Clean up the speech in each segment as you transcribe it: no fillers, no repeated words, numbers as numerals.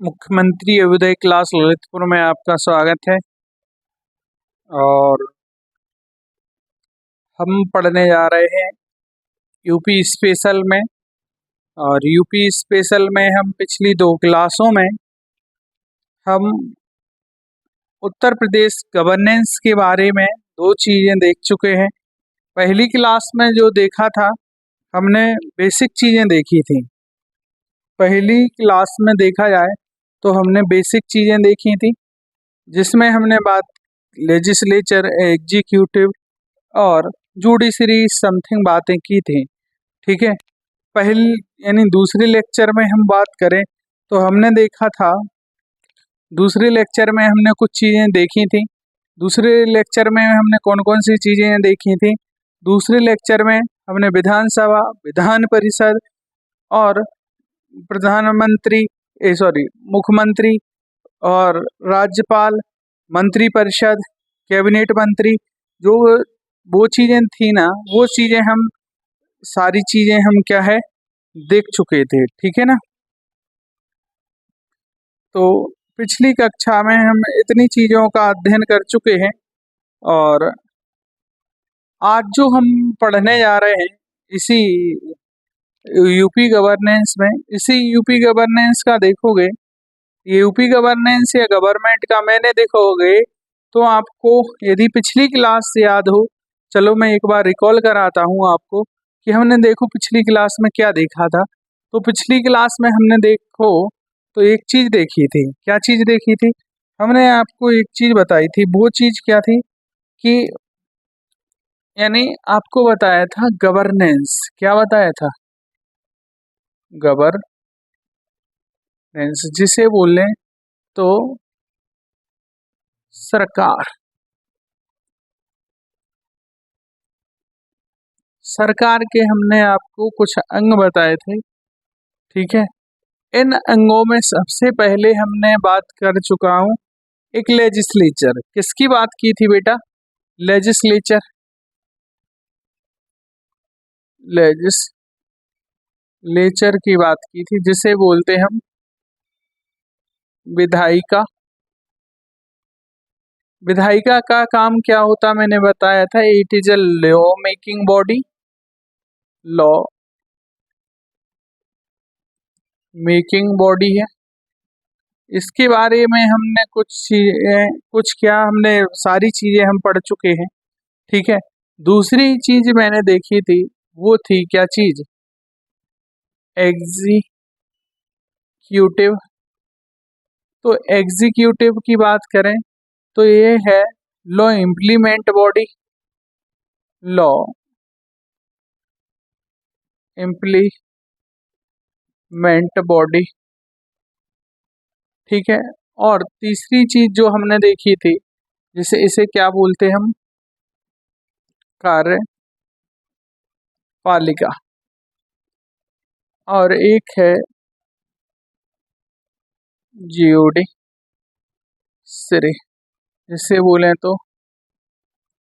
मुख्यमंत्री अभ्युदय क्लास ललितपुर में आपका स्वागत है। और हम पढ़ने जा रहे हैं यूपी स्पेशल में। और यूपी स्पेशल में हम पिछली 2 क्लासों में हम उत्तर प्रदेश गवर्नेंस के बारे में 2 चीज़ें देख चुके हैं। पहली क्लास में जो देखा था हमने बेसिक चीज़ें देखी थी। पहली क्लास में देखा जाए तो हमने बेसिक चीज़ें देखी थी, जिसमें हमने बात लेजिस्लेचर, एग्जीक्यूटिव और जुडिशरी समथिंग बातें की थी। ठीक है, यानी दूसरे लेक्चर में हम बात करें तो हमने देखा था, दूसरे लेक्चर में हमने कुछ चीज़ें देखी थी। दूसरे लेक्चर में हमने कौन कौन सी चीज़ें देखी थी? दूसरे लेक्चर में हमने विधानसभा, विधान परिषद और मुख्यमंत्री और राज्यपाल, मंत्री परिषद, कैबिनेट मंत्री, जो वो चीज़ें थी ना, वो चीज़ें हम सारी चीज़ें हम क्या है देख चुके थे। ठीक है ना। तो पिछली कक्षा में हम इतनी चीज़ों का अध्ययन कर चुके हैं और आज जो हम पढ़ने जा रहे हैं इसी यूपी गवर्नेंस में, इसी यूपी गवर्नेंस का देखोगे, ये यूपी गवर्नेंस या गवर्नमेंट का मैंने देखोगे तो आपको यदि पिछली क्लास से याद हो, चलो मैं एक बार रिकॉल कराता हूँ आपको कि हमने देखो पिछली क्लास में क्या देखा था। तो पिछली क्लास में हमने देखो तो एक चीज़ देखी थी। क्या चीज़ देखी थी? हमने आपको एक चीज़ बताई थी। वो चीज़ क्या थी कि यानी आपको बताया था गवर्नेंस। क्या बताया था? गवर्नेंस, जिसे बोलें तो सरकार। सरकार के हमने आपको कुछ अंग बताए थे। ठीक है, इन अंगों में सबसे पहले हमने बात कर चुका हूँ एक लेजिस्लेचर। किसकी बात की थी बेटा? लेजिस्लेचर की बात की थी, जिसे बोलते हम विधायिका। विधायिका का काम क्या होता मैंने बताया था, it is a law making body. Law making body है। इसके बारे में हमने हमने सारी चीजें हम पढ़ चुके हैं। ठीक है, दूसरी चीज मैंने देखी थी, वो थी क्या चीज? एग्जीक्यूटिव। तो एग्जीक्यूटिव की बात करें तो ये है law implement body. Law implement body. ठीक है, और तीसरी चीज जो हमने देखी थी, इसे क्या बोलते हम? कार्यपालिका। और एक है ज्यूडिशरी, जिसे बोले तो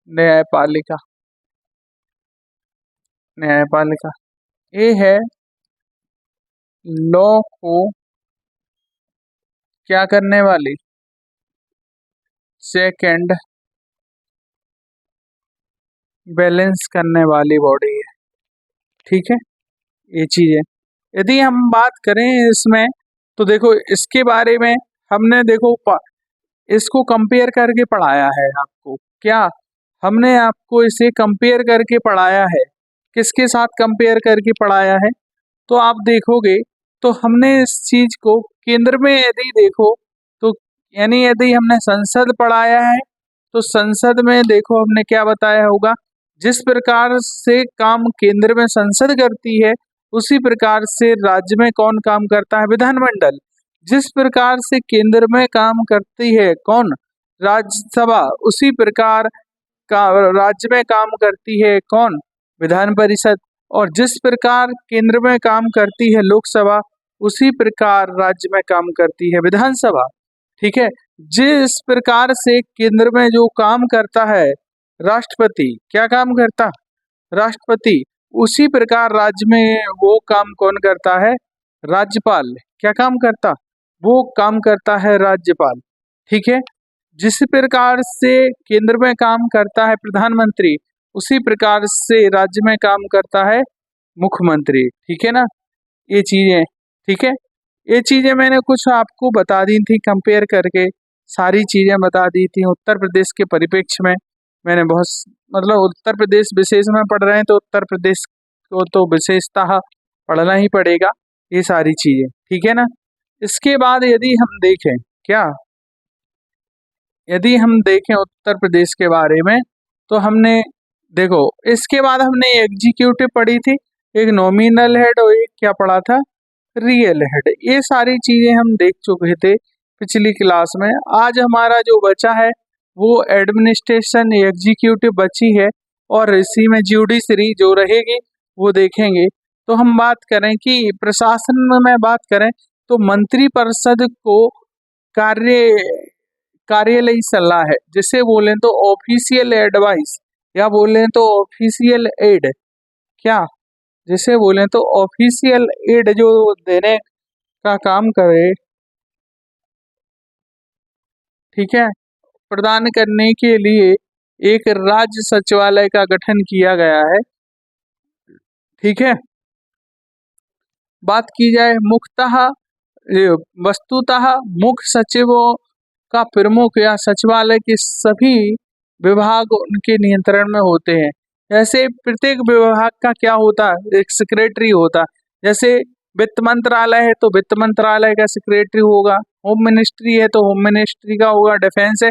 न्यायपालिका। न्यायपालिका ये है लॉ को क्या करने वाली? चेक एंड बैलेंस करने वाली बॉडी है। ठीक है, ये चीजें यदि हम बात करें इसमें तो देखो, इसके बारे में हमने देखो इसको कंपेयर करके पढ़ाया है आपको। क्या हमने आपको इसे कंपेयर करके पढ़ाया है? किसके साथ कंपेयर करके पढ़ाया है? तो आप देखोगे तो हमने इस चीज को केंद्र में यदि देखो तो यानी यदि हमने संसद पढ़ाया है तो संसद में देखो हमने क्या बताया होगा, जिस प्रकार से काम केंद्र में संसद करती है उसी प्रकार से राज्य में कौन काम करता है? विधानमंडल। जिस प्रकार से केंद्र में काम करती है कौन? राज्यसभा। उसी प्रकार का राज्य में काम करती है कौन? विधान परिषद। और जिस प्रकार केंद्र में काम करती है लोकसभा, उसी प्रकार राज्य में काम करती है विधानसभा। ठीक है, जिस प्रकार से केंद्र में जो काम करता है राष्ट्रपति, क्या काम करता? राष्ट्रपति। उसी प्रकार राज्य में वो काम कौन करता है? राज्यपाल। क्या काम करता? वो काम करता है राज्यपाल, ठीक है। जिस प्रकार से केंद्र में काम करता है प्रधानमंत्री, उसी प्रकार से राज्य में काम करता है मुख्यमंत्री, ठीक है ना। ये चीजें, ठीक है, ये चीजें मैंने कुछ आपको बता दी थी, कंपेयर करके सारी चीजें बता दी थी। उत्तर प्रदेश के परिप्रेक्ष्य में मैंने बहुत, मतलब उत्तर प्रदेश विशेष में पढ़ रहे हैं तो उत्तर प्रदेश को तो विशेषतः पढ़ना ही पड़ेगा, ये सारी चीजें, ठीक है ना। इसके बाद यदि हम देखें, क्या यदि हम देखें उत्तर प्रदेश के बारे में, तो हमने देखो इसके बाद हमने एग्जीक्यूटिव पढ़ी थी, एक नॉमिनल हेड और एक क्या पढ़ा था, रियल हेड। ये सारी चीजें हम देख चुके थे पिछली क्लास में। आज हमारा जो बचा है वो एडमिनिस्ट्रेशन एग्जीक्यूटिव बची है, और इसी में ज्यूडिशरी जो रहेगी वो देखेंगे। तो हम बात करें कि प्रशासन में बात करें तो मंत्रिपरिषद को कार्यालयी सलाह है, जिसे बोलें तो ऑफिशियल एडवाइस, या बोलें तो ऑफिशियल एड, क्या जिसे बोलें तो ऑफिशियल एड जो देने का काम करे, ठीक है, प्रदान करने के लिए एक राज्य सचिवालय का गठन किया गया है, ठीक है। बात की जाए वस्तुतः मुख्य सचिवों का प्रमुख या सचिवालय के सभी विभाग उनके नियंत्रण में होते हैं। जैसे प्रत्येक विभाग का क्या होता है, एक सेक्रेटरी होता है। जैसे वित्त मंत्रालय है तो वित्त मंत्रालय का सेक्रेटरी होगा, होम मिनिस्ट्री है तो होम मिनिस्ट्री का होगा, डिफेंस है,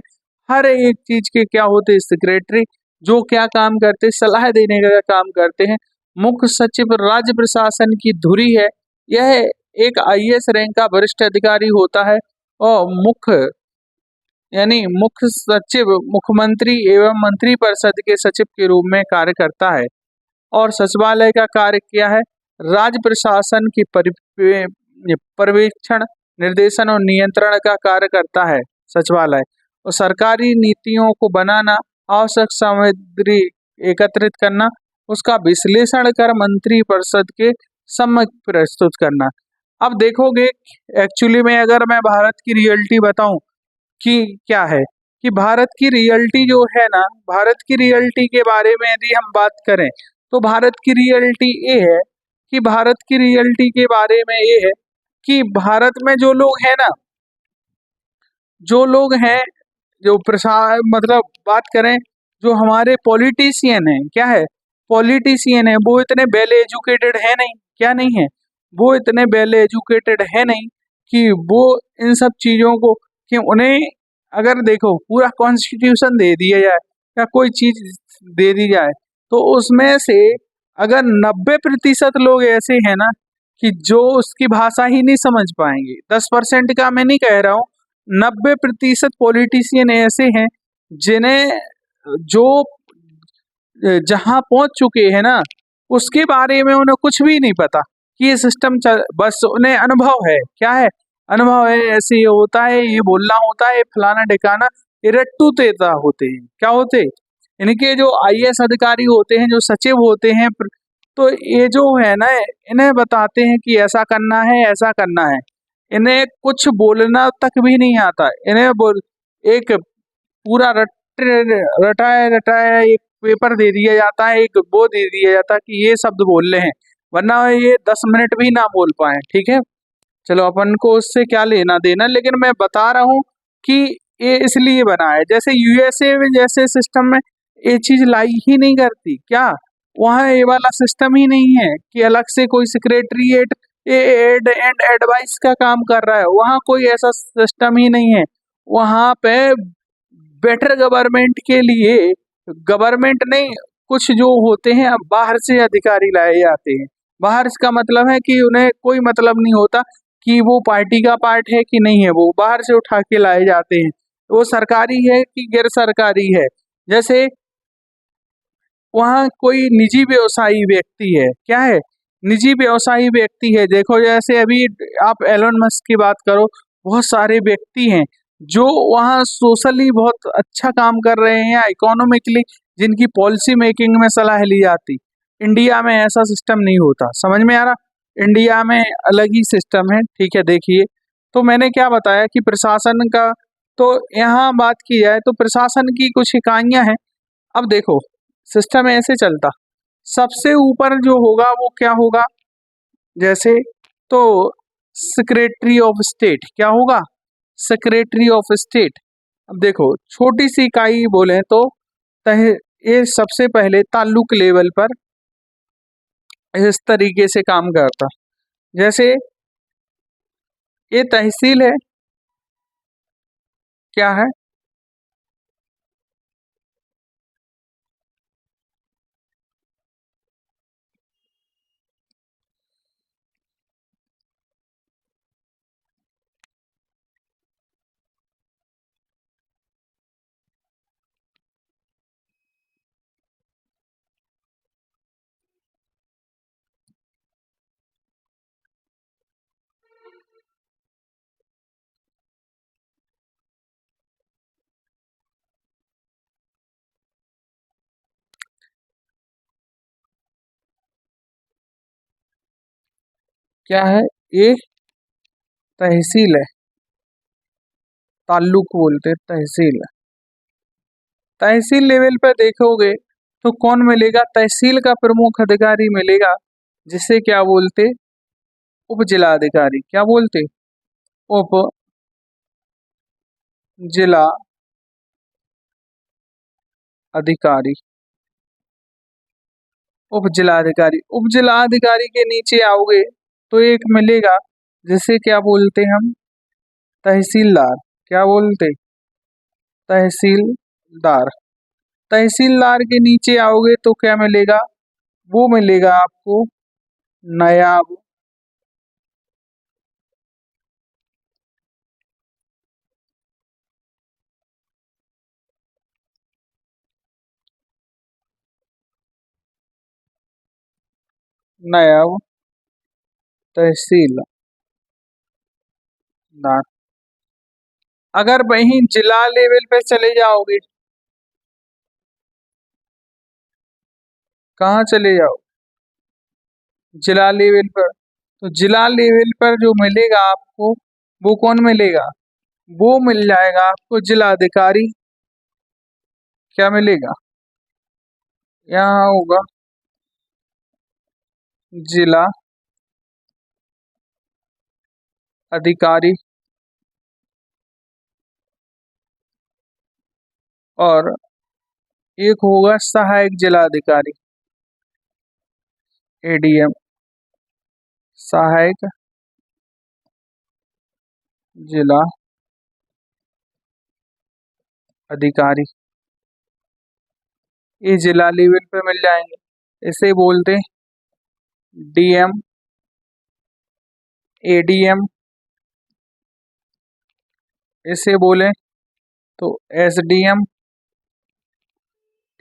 हर एक चीज के क्या होते हैं सेक्रेटरी, जो क्या काम करते हैं, सलाह देने का काम करते हैं। मुख्य सचिव राज्य प्रशासन की धुरी है, यह एक आईएएस रैंक का वरिष्ठ अधिकारी होता है, और मुख्य सचिव मुख्यमंत्री एवं मंत्रिपरिषद के सचिव के रूप में कार्य करता है। और सचिवालय का कार्य क्या है, राज्य प्रशासन की पर्यवेक्षण, निर्देशन और नियंत्रण का कार्य करता है सचिवालय। और सरकारी नीतियों को बनाना, आवश्यक सामग्री एकत्रित करना, उसका विश्लेषण कर मंत्रिपरिषद के सम्मुख प्रस्तुत करना। अब देखोगे एक्चुअली में अगर मैं भारत की रियलिटी बताऊं कि क्या है, कि भारत की रियलिटी जो है ना, भारत की रियलिटी के बारे में यदि हम बात करें तो भारत की रियलिटी ये है कि भारत की रियलिटी के बारे में ये है कि भारत में जो लोग हैं ना, जो लोग हैं, जो प्रसार मतलब बात करें, जो हमारे पॉलिटिशियन हैं, क्या है, पॉलिटिशियन है, वो इतने वेल एजुकेटेड है नहीं, क्या नहीं है, वो इतने वेल एजुकेटेड है नहीं कि वो इन सब चीजों को, कि उन्हें अगर देखो पूरा कॉन्स्टिट्यूशन दे दिया जाए या कोई चीज दे दी जाए, तो उसमें से अगर 90% लोग ऐसे हैं ना कि जो उसकी भाषा ही नहीं समझ पाएंगे, 10% का मैं नहीं कह रहा हूँ, 90% पॉलिटिशियन ऐसे हैं जिन्हें जो जहां पहुंच चुके हैं ना, उसके बारे में उन्हें कुछ भी नहीं पता कि ये सिस्टम बस उन्हें अनुभव है, क्या है, अनुभव है, ऐसे ये होता है, ये बोलना होता है, फलाना ढिकाना, ये रट्टू तेता होते हैं, क्या होते, इनके जो आईएएस अधिकारी होते हैं, जो सचिव होते हैं, तो ये जो है ना, इन्हें बताते हैं कि ऐसा करना है, ऐसा करना है, इन्हें कुछ बोलना तक भी नहीं आता, इन्हें एक पूरा रटाया रटाया एक पेपर दे दिया जाता है, एक वो दे दिया जाता है कि ये शब्द बोल रहे हैं, वरना ये 10 मिनट भी ना बोल पाए, ठीक है। चलो अपन को उससे क्या लेना देना, लेकिन मैं बता रहा हूँ कि ये इसलिए बना है। जैसे यूएसए में जैसे सिस्टम में ये चीज लाई ही नहीं करती, क्या वहाँ ये वाला सिस्टम ही नहीं है कि अलग से कोई सेक्रेटरीट एड एंड एडवाइस का काम कर रहा है, वहाँ कोई ऐसा सिस्टम ही नहीं है। वहाँ पे बेटर गवर्नमेंट के लिए गवर्नमेंट नहीं, कुछ जो होते हैं अब बाहर से अधिकारी लाए जाते हैं। बाहर का मतलब है कि उन्हें कोई मतलब नहीं होता कि वो पार्टी का पार्ट है कि नहीं है, वो बाहर से उठा के लाए जाते हैं, वो सरकारी है कि गैर सरकारी है। जैसे वहाँ कोई निजी व्यवसायी व्यक्ति है, क्या है, निजी व्यवसायी व्यक्ति है। देखो जैसे अभी आप एलोन मस्क की बात करो, बहुत सारे व्यक्ति हैं जो वहाँ सोशली बहुत अच्छा काम कर रहे हैं, या इकोनॉमिकली जिनकी पॉलिसी मेकिंग में सलाह ली जाती। इंडिया में ऐसा सिस्टम नहीं होता, समझ में आ रहा, इंडिया में अलग ही सिस्टम है, ठीक है। देखिए तो मैंने क्या बताया कि प्रशासन का, तो यहाँ बात की जाए तो प्रशासन की कुछ इकाइयां हैं। अब देखो सिस्टम ऐसे चलता, सबसे ऊपर जो होगा वो क्या होगा, जैसे तो सेक्रेटरी ऑफ स्टेट क्या होगा, सेक्रेटरी ऑफ स्टेट। अब देखो छोटी सी इकाई बोले तो तह ये सबसे पहले ताल्लुक लेवल पर इस तरीके से काम करता। जैसे ये तहसील है, क्या है, क्या है, ये तहसील है, ताल्लुक बोलते हैं तहसील। तहसील लेवल पर देखोगे तो कौन मिलेगा, तहसील का प्रमुख अधिकारी मिलेगा, जिसे क्या बोलते, उप जिलाधिकारी। क्या बोलते, उप जिला अधिकारी। उप जिलाधिकारी, उप जिलाधिकारी के नीचे आओगे तो एक मिलेगा, जिसे क्या बोलते हम, तहसीलदार। क्या बोलते, तहसीलदार। तहसीलदार के नीचे आओगे तो क्या मिलेगा, वो मिलेगा आपको नायाब। नायाब तहसीलदार। अगर वहीं जिला लेवल पे चले जाओगे, कहाँ चले जाओ, जिला लेवल पर, तो जिला लेवल पर जो मिलेगा आपको, वो कौन मिलेगा, वो मिल जाएगा आपको जिला अधिकारी। क्या मिलेगा, यहाँ होगा जिला अधिकारी, और एक होगा सहायक जिला अधिकारी, एडीएम, सहायक जिला अधिकारी। ये जिला लेवल पे मिल जाएंगे, इसे बोलते डीएम, एडीएम, इसे बोले तो एसडीएम।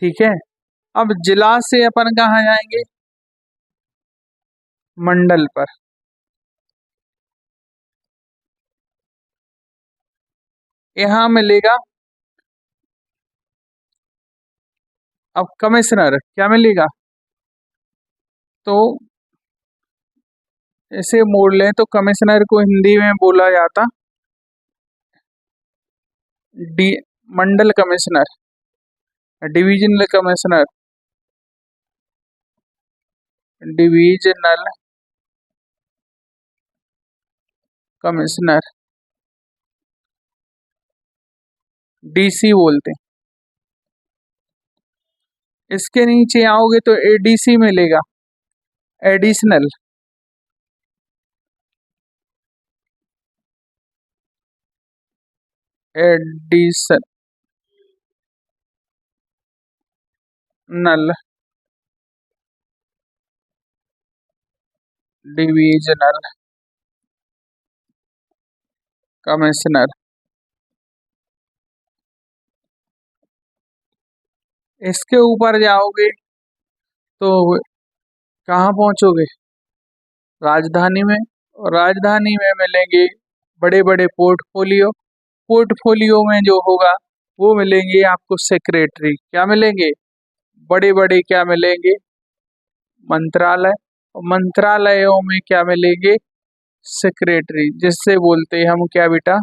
ठीक है, अब जिला से अपन कहाँ जाएंगे, मंडल पर। यहाँ मिलेगा, अब कमिश्नर क्या मिलेगा, तो इसे मोड़ लें तो कमिश्नर को हिंदी में बोला जाता डी, मंडल commissioner, divisional commissioner, divisional commissioner, DC बोलते हैं। इसके नीचे आओगे तो एडीसी मिलेगा, एडिशनल, एडिशनल डिविजनल कमिश्नर। इसके ऊपर जाओगे तो कहाँ पहुंचोगे, राजधानी में, और राजधानी में मिलेंगे बड़े बड़े पोर्टफोलियो। पोर्टफोलियो में जो होगा वो मिलेंगे आपको सेक्रेटरी। क्या मिलेंगे, बड़े बड़े क्या मिलेंगे, मंत्रालय, और मंत्रालयों में क्या मिलेंगे, सेक्रेटरी, जिससे बोलते हैं हम क्या बेटा,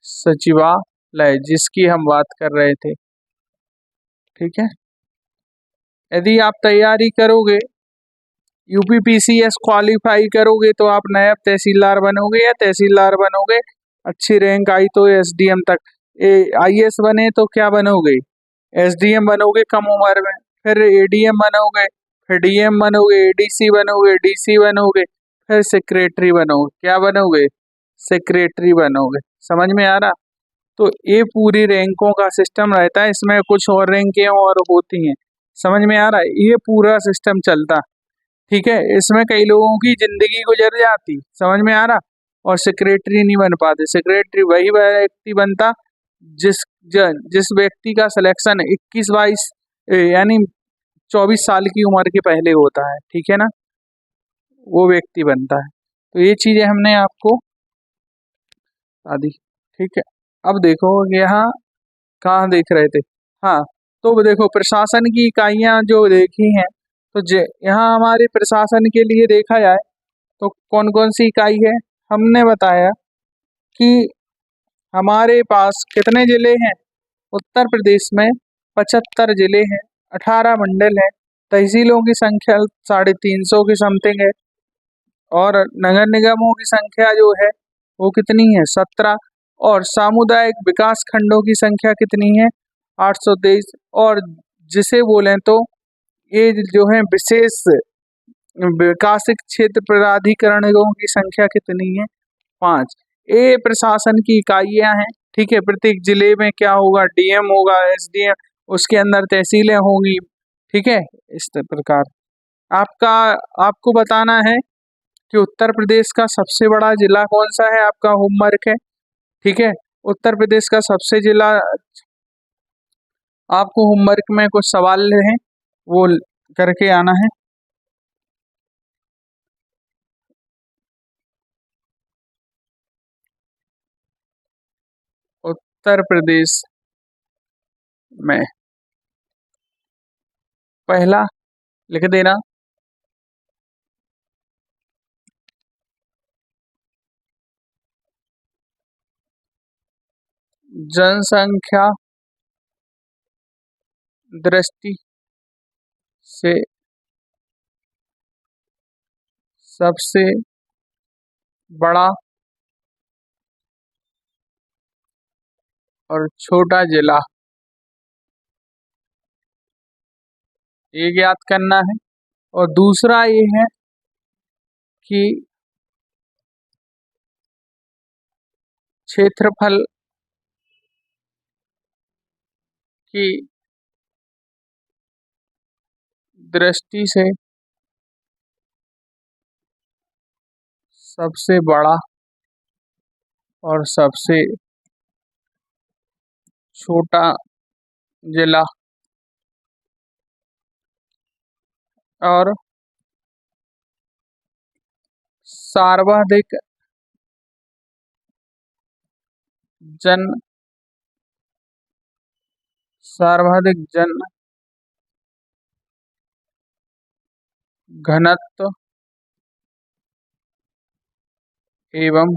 सचिवालय, जिसकी हम बात कर रहे थे। ठीक है, यदि आप तैयारी करोगे, यूपीपीसीएस क्वालिफाई करोगे तो आप नायब तहसीलदार बनोगे या तहसीलदार बनोगे, अच्छी रैंक आई तो एसडीएम तक, आईएएस बने तो क्या बनोगे, एसडीएम बनोगे कम उम्र में, फिर एडीएम बनोगे, फिर डीएम बनोगे, एडीसी बनोगे, डीसी बनोगे, फिर सेक्रेटरी बनोगे, क्या बनोगे, सेक्रेटरी बनोगे। समझ में आ रहा? तो ये पूरी रैंकों का सिस्टम रहता है, इसमें कुछ और रैंकें और होती हैं। समझ में आ रहा है? ये पूरा सिस्टम चलता। ठीक है, इसमें कई लोगों की जिंदगी गुजर जाती, समझ में आ रहा, और सेक्रेटरी नहीं बन पाते। सेक्रेटरी वही व्यक्ति बनता जिस जिस व्यक्ति का सिलेक्शन 21-22 यानी 24 साल की उम्र के पहले होता है। ठीक है ना, वो व्यक्ति बनता है। तो ये चीजें हमने आपको बता दी। ठीक है, अब देखो यहाँ कहाँ देख रहे थे, हाँ, तो देखो प्रशासन की इकाइयाँ जो देखी हैं, तो यहाँ हमारे प्रशासन के लिए देखा जाए तो कौन कौन सी इकाई है, हमने बताया कि हमारे पास कितने जिले हैं, उत्तर प्रदेश में 75 जिले हैं, 18 मंडल हैं, तहसीलों की संख्या 350 की समथिंग है, और नगर निगमों की संख्या जो है वो कितनी है, 17, और सामुदायिक विकास खंडों की संख्या कितनी है, 823, और जिसे बोलें तो ये जो है विशेष विकासित क्षेत्र प्राधिकरणों की संख्या कितनी है, 5। ये प्रशासन की इकाइयां हैं। ठीक है, प्रत्येक जिले में क्या होगा, डीएम होगा, एसडीएम, उसके अंदर तहसीलें होंगी। ठीक है, इस प्रकार आपका आपको बताना है कि उत्तर प्रदेश का सबसे बड़ा जिला कौन सा है, आपका होमवर्क है। ठीक है, उत्तर प्रदेश का सबसे जिला, आपको होमवर्क में कुछ सवाल हैं वो करके आना है। उत्तर प्रदेश में पहला लिख देना, जनसंख्या दृष्टि से सबसे बड़ा और छोटा जिला, ये याद करना है। और दूसरा ये है कि क्षेत्रफल की दृष्टि से सबसे बड़ा और सबसे छोटा जिला, और सर्वाधिक जन सर्वाधिक जन घनत्व एवं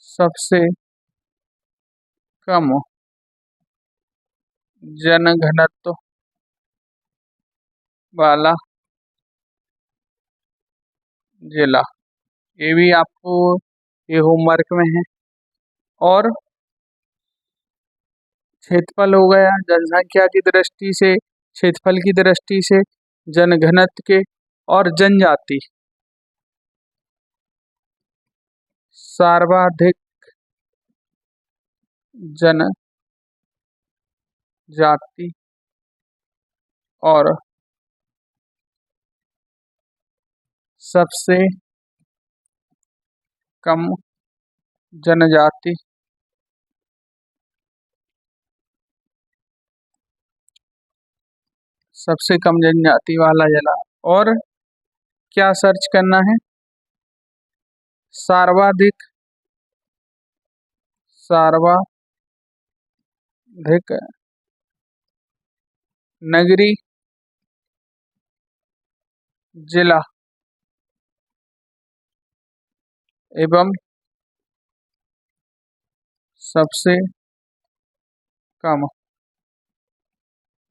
सबसे कम जनघनत्व वाला जिला, ये भी आपको ये होमवर्क में है। और क्षेत्रफल हो गया जनसंख्या की दृष्टि से, क्षेत्रफल की दृष्टि से, जनघनत्व के, और जनजाति, सर्वाधिक जनजाति और सबसे कम जनजाति, सबसे कम जनजाति वाला जिला। और क्या सर्च करना है, सर्वाधिक नगरी जिला, एवं सबसे कम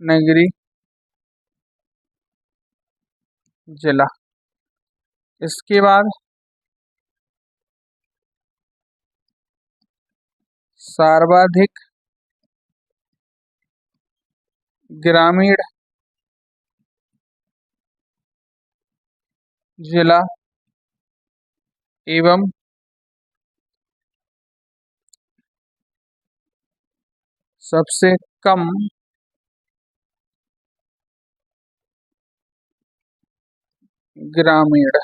नगरीय जिला। इसके बाद सर्वाधिक ग्रामीण जिला एवं सबसे कम ग्रामीण।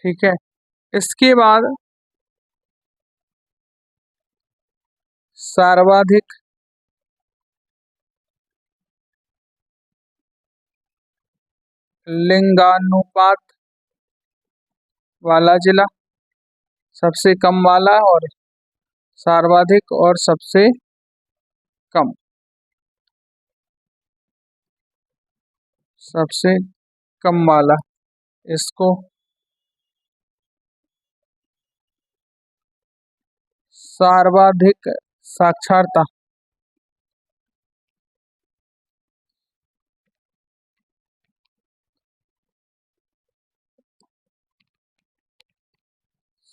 ठीक है, इसके बाद सर्वाधिक लिंगानुपात वाला जिला, सबसे कम वाला और सर्वाधिक और सबसे कम। सबसे कम वाला, इसको सर्वाधिक साक्षरता।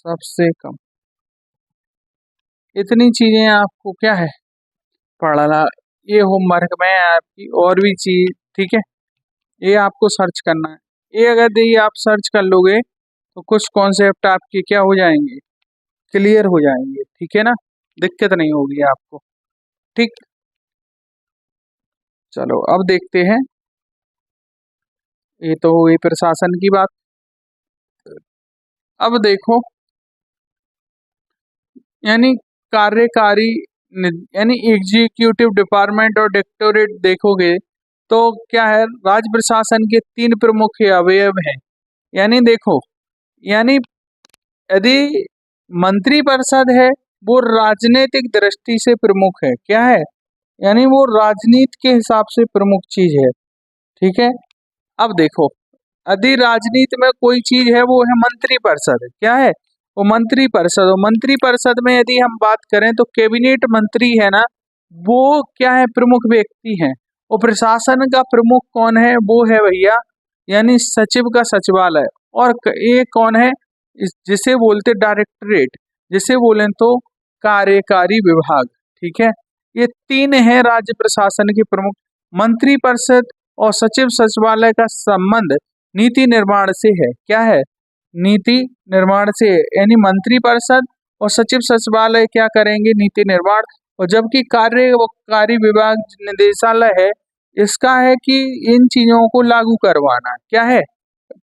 सबसे कम। इतनी चीजें आपको क्या है पढ़ना, ये होमवर्क में है आपकी। और भी चीज, ठीक है, ये आपको सर्च करना है। ये अगर ये आप सर्च कर लोगे तो कुछ कॉन्सेप्ट आपके क्या हो जाएंगे, क्लियर हो जाएंगे। ठीक है ना, दिक्कत नहीं होगी आपको। ठीक, चलो अब देखते हैं। ये तो हुई प्रशासन की बात। अब देखो, यानी कार्यकारी यानी एग्जीक्यूटिव डिपार्टमेंट और डायरेक्टोरेट देखोगे तो क्या है, राज्य प्रशासन के 3 प्रमुख अवयव हैं। यानी देखो, यानी यदि मंत्री परिषद है वो राजनीतिक दृष्टि से प्रमुख है। क्या है, यानी वो राजनीति के हिसाब से प्रमुख चीज है। ठीक है, अब देखो, यदि राजनीति में कोई चीज है वो है मंत्री परिषद। क्या है वो, मंत्री परिषद। और मंत्री परिषद में यदि हम बात करें तो कैबिनेट मंत्री है ना, वो क्या है, प्रमुख व्यक्ति हैं। और प्रशासन का प्रमुख कौन है, वो है भैया, यानी सचिव का सचिवालय। और ये कौन है, जिसे बोलते डायरेक्टरेट, जिसे बोले तो कार्यकारी विभाग। ठीक है, ये 3 है राज्य प्रशासन के प्रमुख। मंत्री परिषद और सचिव सचिवालय का संबंध नीति निर्माण से है। क्या है, नीति निर्माण से, यानी मंत्री परिषद और सचिव सचिवालय क्या करेंगे, नीति निर्माण। और जबकि कार्यकारी विभाग निदेशालय है, इसका है कि इन चीजों को लागू करवाना। क्या है,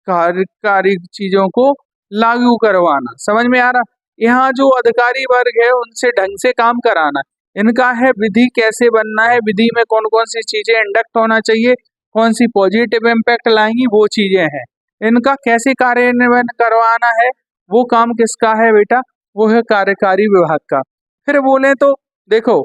कार्यकारी चीजों को लागू करवाना। समझ में आ रहा, यहाँ जो अधिकारी वर्ग है उनसे ढंग से काम कराना। इनका है विधि कैसे बनना है, विधि में कौन कौन सी चीजें इंडक्ट होना चाहिए, कौन सी पॉजिटिव इम्पैक्ट लाएंगी, वो चीजें हैं। इनका कैसे कार्यान्वयन करवाना है, वो काम किसका है बेटा, वो है कार्यकारी विभाग का। फिर बोले तो देखो,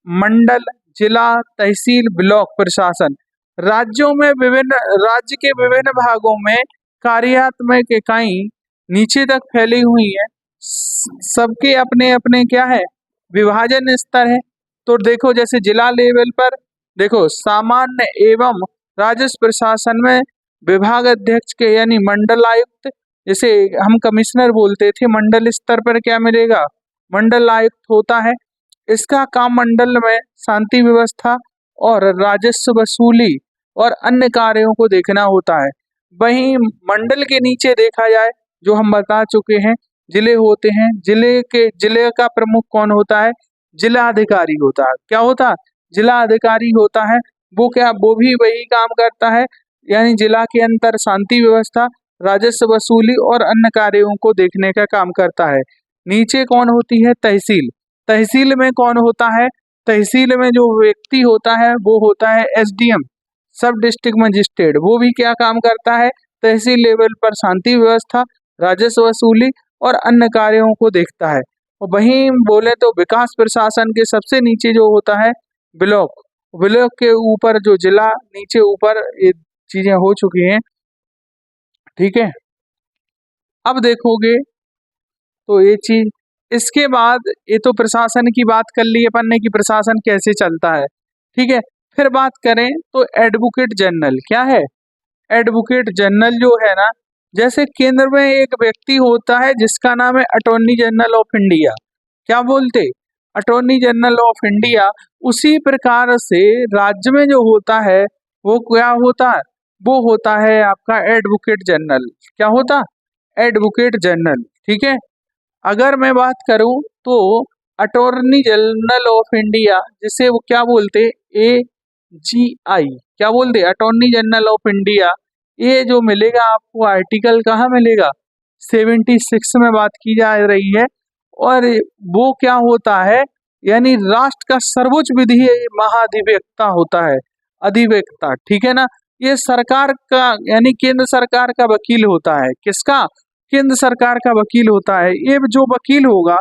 मंडल, जिला, तहसील, ब्लॉक प्रशासन, राज्यों में विभिन्न, राज्य के विभिन्न भागों में कार्यात्मक इकाई नीचे तक फैली हुई है। सबके अपने अपने क्या है, विभाजन स्तर है। तो देखो, जैसे जिला लेवल पर देखो, सामान्य एवं राजस्व प्रशासन में विभाग अध्यक्ष के यानी मंडल आयुक्त, जैसे हम कमिश्नर बोलते थे, मंडल स्तर पर क्या मिलेगा, मंडल आयुक्त होता है। इसका काम मंडल में शांति व्यवस्था और राजस्व वसूली और अन्य कार्यों को देखना होता है। वहीं मंडल के नीचे देखा जाए, जो हम बता चुके हैं, जिले होते हैं। जिले का प्रमुख कौन होता है, जिला अधिकारी होता है। क्या होता है, जिला अधिकारी होता है। वो क्या, वो भी वही काम करता है, यानी जिला के अंदर शांति व्यवस्था, राजस्व वसूली और अन्य कार्यों को देखने का काम करता है। नीचे कौन होती है, तहसील। तहसील में कौन होता है, तहसील में जो व्यक्ति होता है वो होता है एसडीएम, सब डिस्ट्रिक्ट मजिस्ट्रेट। वो भी क्या काम करता है, तहसील लेवल पर शांति व्यवस्था, राजस्व वसूली और अन्य कार्यों को देखता है। और वहीं बोले तो विकास प्रशासन के सबसे नीचे जो होता है ब्लॉक, ब्लॉक के ऊपर जो जिला, नीचे ऊपर ये चीजें हो चुकी हैं। ठीक है, अब देखोगे तो ये चीज, इसके बाद ये तो प्रशासन की बात कर ली अपन ने कि प्रशासन कैसे चलता है, ठीक है। फिर बात करें तो एडवोकेट जनरल क्या है। एडवोकेट जनरल जो है ना, जैसे केंद्र में एक व्यक्ति होता है जिसका नाम है अटॉर्नी जनरल ऑफ इंडिया, क्या बोलते, अटॉर्नी जनरल ऑफ इंडिया। उसी प्रकार से राज्य में जो होता है वो क्या होता है, वो होता है आपका एडवोकेट जनरल। क्या होता, एडवोकेट जनरल, ठीक है। अगर मैं बात करूं तो अटॉर्नी जनरल ऑफ इंडिया, जिसे वो क्या बोलते, AGI, क्या बोलते, अटॉर्नी जनरल ऑफ इंडिया। ये जो मिलेगा आपको आर्टिकल कहाँ मिलेगा, 76 में बात की जा रही है। और वो क्या होता है, यानी राष्ट्र का सर्वोच्च विधि महाधिवक्ता होता है, अधिवक्ता, ठीक है ना। ये सरकार का यानी केंद्र सरकार का वकील होता है, किसका, केंद्र सरकार का वकील होता है। ये जो वकील होगा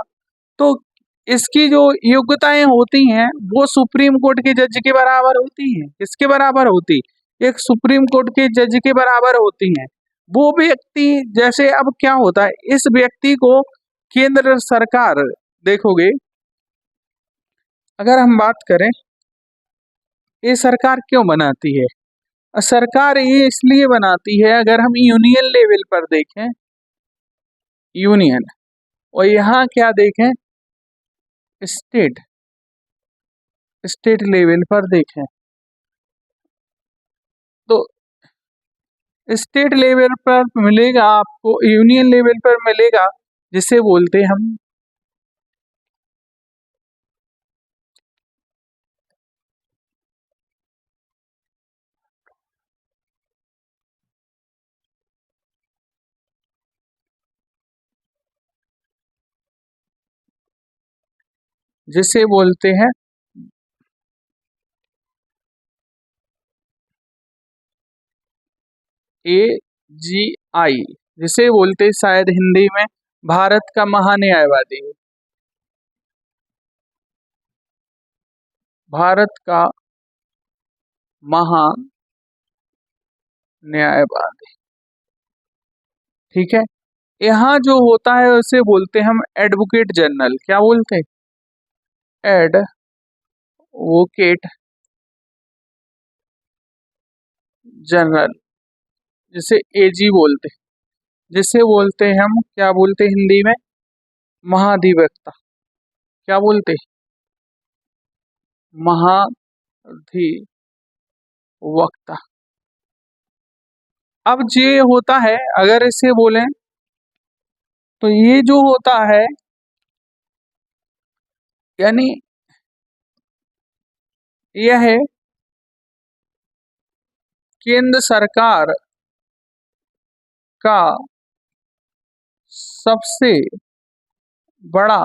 तो इसकी जो योग्यताएं होती हैं वो सुप्रीम कोर्ट के जज के बराबर होती हैं। किसके बराबर होती, एक सुप्रीम कोर्ट के जज के बराबर होती हैं। वो व्यक्ति, जैसे अब क्या होता है, इस व्यक्ति को केंद्र सरकार, देखोगे अगर हम बात करें ये सरकार क्यों बनाती है, सरकार ये इसलिए बनाती है, अगर हम यूनियन लेवल पर देखें, यूनियन, और यहाँ क्या देखें, स्टेट, स्टेट लेवल पर देखें तो स्टेट लेवल पर मिलेगा आपको, यूनियन लेवल पर मिलेगा, जिसे बोलते हम जिसे बोलते हैं AGI, जिसे बोलते शायद हिंदी में भारत का महान्यायवादी, भारत का महान्यायवादी, ठीक है। यहाँ जो होता है उसे बोलते हैं हम एडवोकेट जनरल, क्या बोलते हैं, एडवोकेट जनरल, जिसे AG बोलते हैं, जिसे बोलते हैं हम क्या बोलते हैं हिंदी में, महाधिवक्ता, क्या बोलते हैं, महाधिवक्ता। अब ये होता है, अगर इसे बोलें तो ये जो होता है, यानी यह है केंद्र सरकार का सबसे बड़ा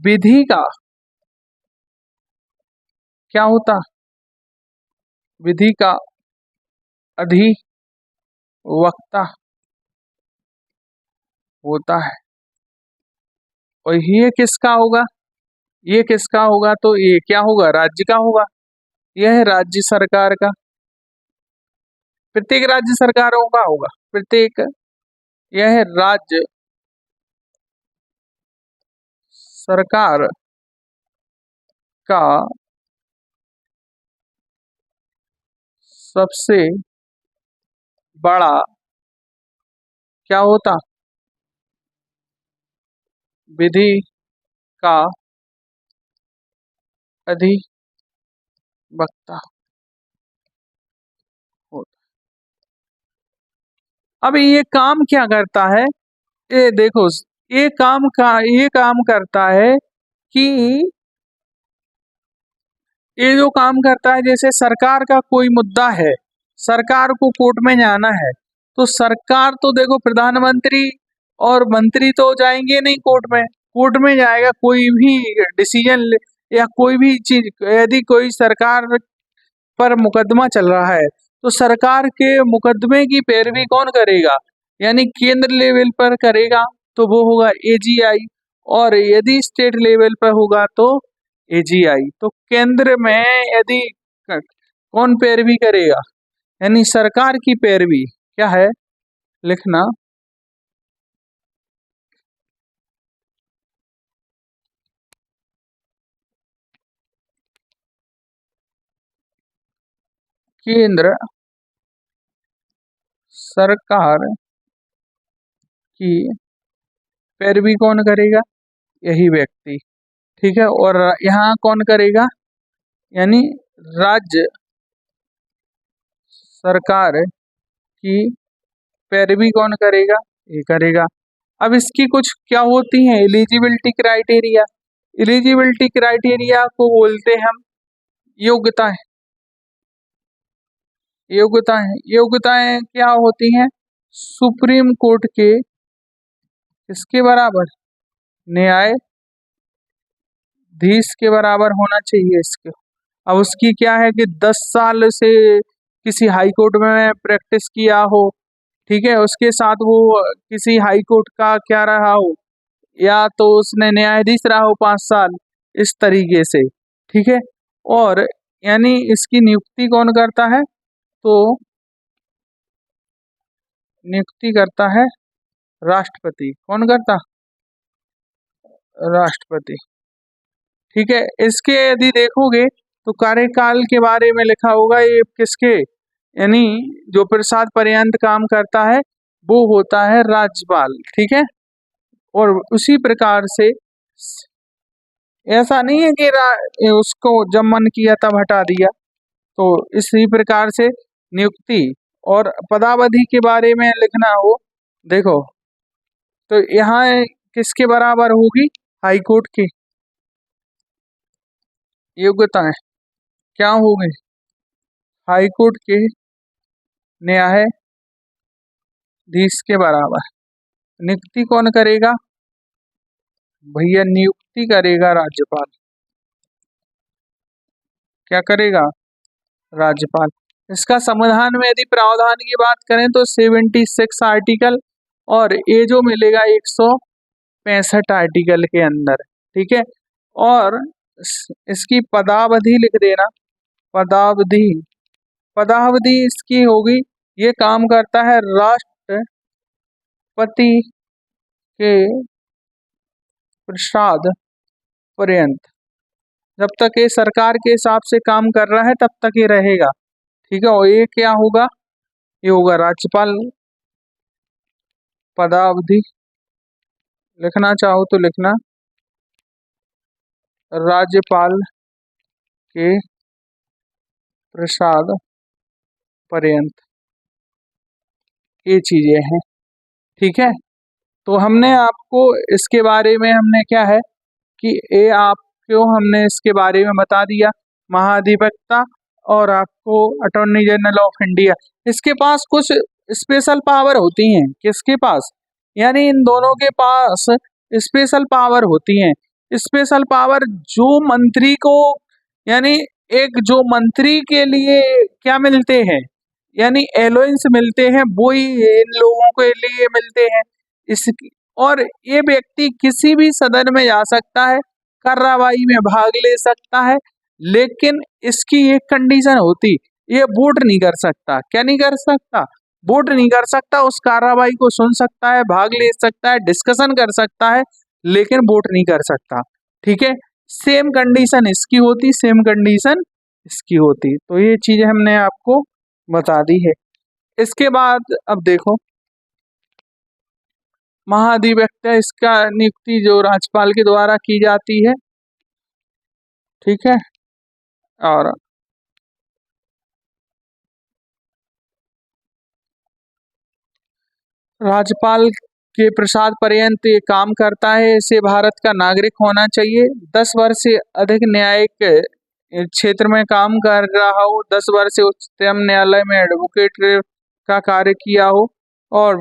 विधि का, क्या होता, विधि का अधिवक्ता होता है। और ये किसका होगा, ये किसका होगा, तो ये क्या होगा, राज्य का होगा। यह है राज्य सरकार का, प्रत्येक राज्य सरकारों का होगा, प्रत्येक, यह है राज्य सरकार का सबसे बड़ा, क्या होता, विधि का अधिवक्ता होता। अब ये काम क्या करता है, ये देखो, ये काम करता है कि ये जो काम करता है, जैसे सरकार का कोई मुद्दा है, सरकार को कोर्ट में जाना है, तो सरकार तो देखो प्रधानमंत्री और मंत्री तो जाएंगे नहीं कोर्ट में, कोर्ट में जाएगा कोई भी डिसीजन या कोई भी चीज, यदि कोई सरकार पर मुकदमा चल रहा है तो सरकार के मुकदमे की पैरवी कौन करेगा, यानी केंद्र लेवल पर करेगा तो वो होगा AGI, और यदि स्टेट लेवल पर होगा तो AGI। तो केंद्र में यदि कौन पैरवी करेगा, यानी सरकार की पैरवी, क्या है लिखना, केंद्र सरकार की पैरवी कौन करेगा? यही व्यक्ति। ठीक है, और यहाँ कौन करेगा? यानी राज्य सरकार की पैरवी कौन करेगा? ये करेगा। अब इसकी कुछ क्या होती हैं एलिजिबिलिटी क्राइटेरिया? एलिजिबिलिटी क्राइटेरिया को बोलते हैं हम योग्यताएं। योग्यताएं क्या होती हैं? सुप्रीम कोर्ट के इसके बराबर न्यायाधीश के बराबर होना चाहिए इसके। अब उसकी क्या है कि 10 साल से किसी हाई कोर्ट में प्रैक्टिस किया हो, ठीक है, उसके साथ वो किसी हाई कोर्ट का क्या रहा हो, या तो उसने न्यायाधीश रहा हो 5 साल, इस तरीके से। ठीक है, और यानी इसकी नियुक्ति कौन करता है? तो नियुक्ति करता है राष्ट्रपति। कौन करता? राष्ट्रपति। ठीक है, इसके यदि देखोगे तो कार्यकाल के बारे में लिखा होगा ये किसके, यानी जो प्रसाद पर्यंत काम करता है वो होता है राज्यपाल। ठीक है, और उसी प्रकार से ऐसा नहीं है कि उसको जब मन किया तब हटा दिया, तो इसी प्रकार से नियुक्ति और पदावधि के बारे में लिखना हो, देखो तो यहाँ किसके बराबर होगी? हाई कोर्ट की। योग्यताएं क्या होगी? हाई कोर्ट के न्यायाधीश के बराबर। नियुक्ति कौन करेगा? भैया नियुक्ति करेगा राज्यपाल। क्या करेगा? राज्यपाल। इसका संविधान में यदि प्रावधान की बात करें तो 76 आर्टिकल और ये जो मिलेगा 165 आर्टिकल के अंदर। ठीक है, और इसकी पदावधि लिख देना। पदावधि इसकी होगी, ये काम करता है राष्ट्रपति के प्रसाद पर्यंत। जब तक ये सरकार के हिसाब से काम कर रहा है तब तक ये रहेगा। ठीक है, और ये क्या होगा? ये होगा राज्यपाल। पदावधि लिखना चाहो तो लिखना, राज्यपाल के प्रसाद पर्यंत। ये चीजें हैं। ठीक है, तो हमने आपको इसके बारे में हमने क्या है कि ये आपको हमने इसके बारे में बता दिया, महाधिवक्ता और आपको अटॉर्नी जनरल ऑफ इंडिया। इसके पास कुछ स्पेशल पावर होती हैं। किसके पास? यानी इन दोनों के पास स्पेशल पावर होती हैं। स्पेशल पावर जो मंत्री को, यानी एक जो मंत्री के लिए क्या मिलते हैं, यानी एलोवेंस मिलते हैं, वो ही इन लोगों के लिए मिलते हैं। इस और ये व्यक्ति किसी भी सदन में जा सकता है, कार्रवाई में भाग ले सकता है, लेकिन इसकी एक कंडीशन होती, ये वोट नहीं कर सकता। क्या नहीं कर सकता? वोट नहीं कर सकता। उस कार्रवाई को सुन सकता है, भाग ले सकता है, डिस्कशन कर सकता है, लेकिन वोट नहीं कर सकता। ठीक है, सेम कंडीशन इसकी होती, सेम कंडीशन इसकी होती। तो ये चीजें हमने आपको बता दी है। इसके बाद अब देखो महाधिवक्ता, इसका नियुक्ति जो राज्यपाल के द्वारा की जाती है। ठीक है, और राज्यपाल के प्रसाद पर्यंत ये काम करता है। इसे भारत का नागरिक होना चाहिए, 10 वर्ष से अधिक न्यायिक क्षेत्र में काम कर रहा हो, 10 वर्ष से उच्चतम न्यायालय में एडवोकेट का कार्य किया हो, और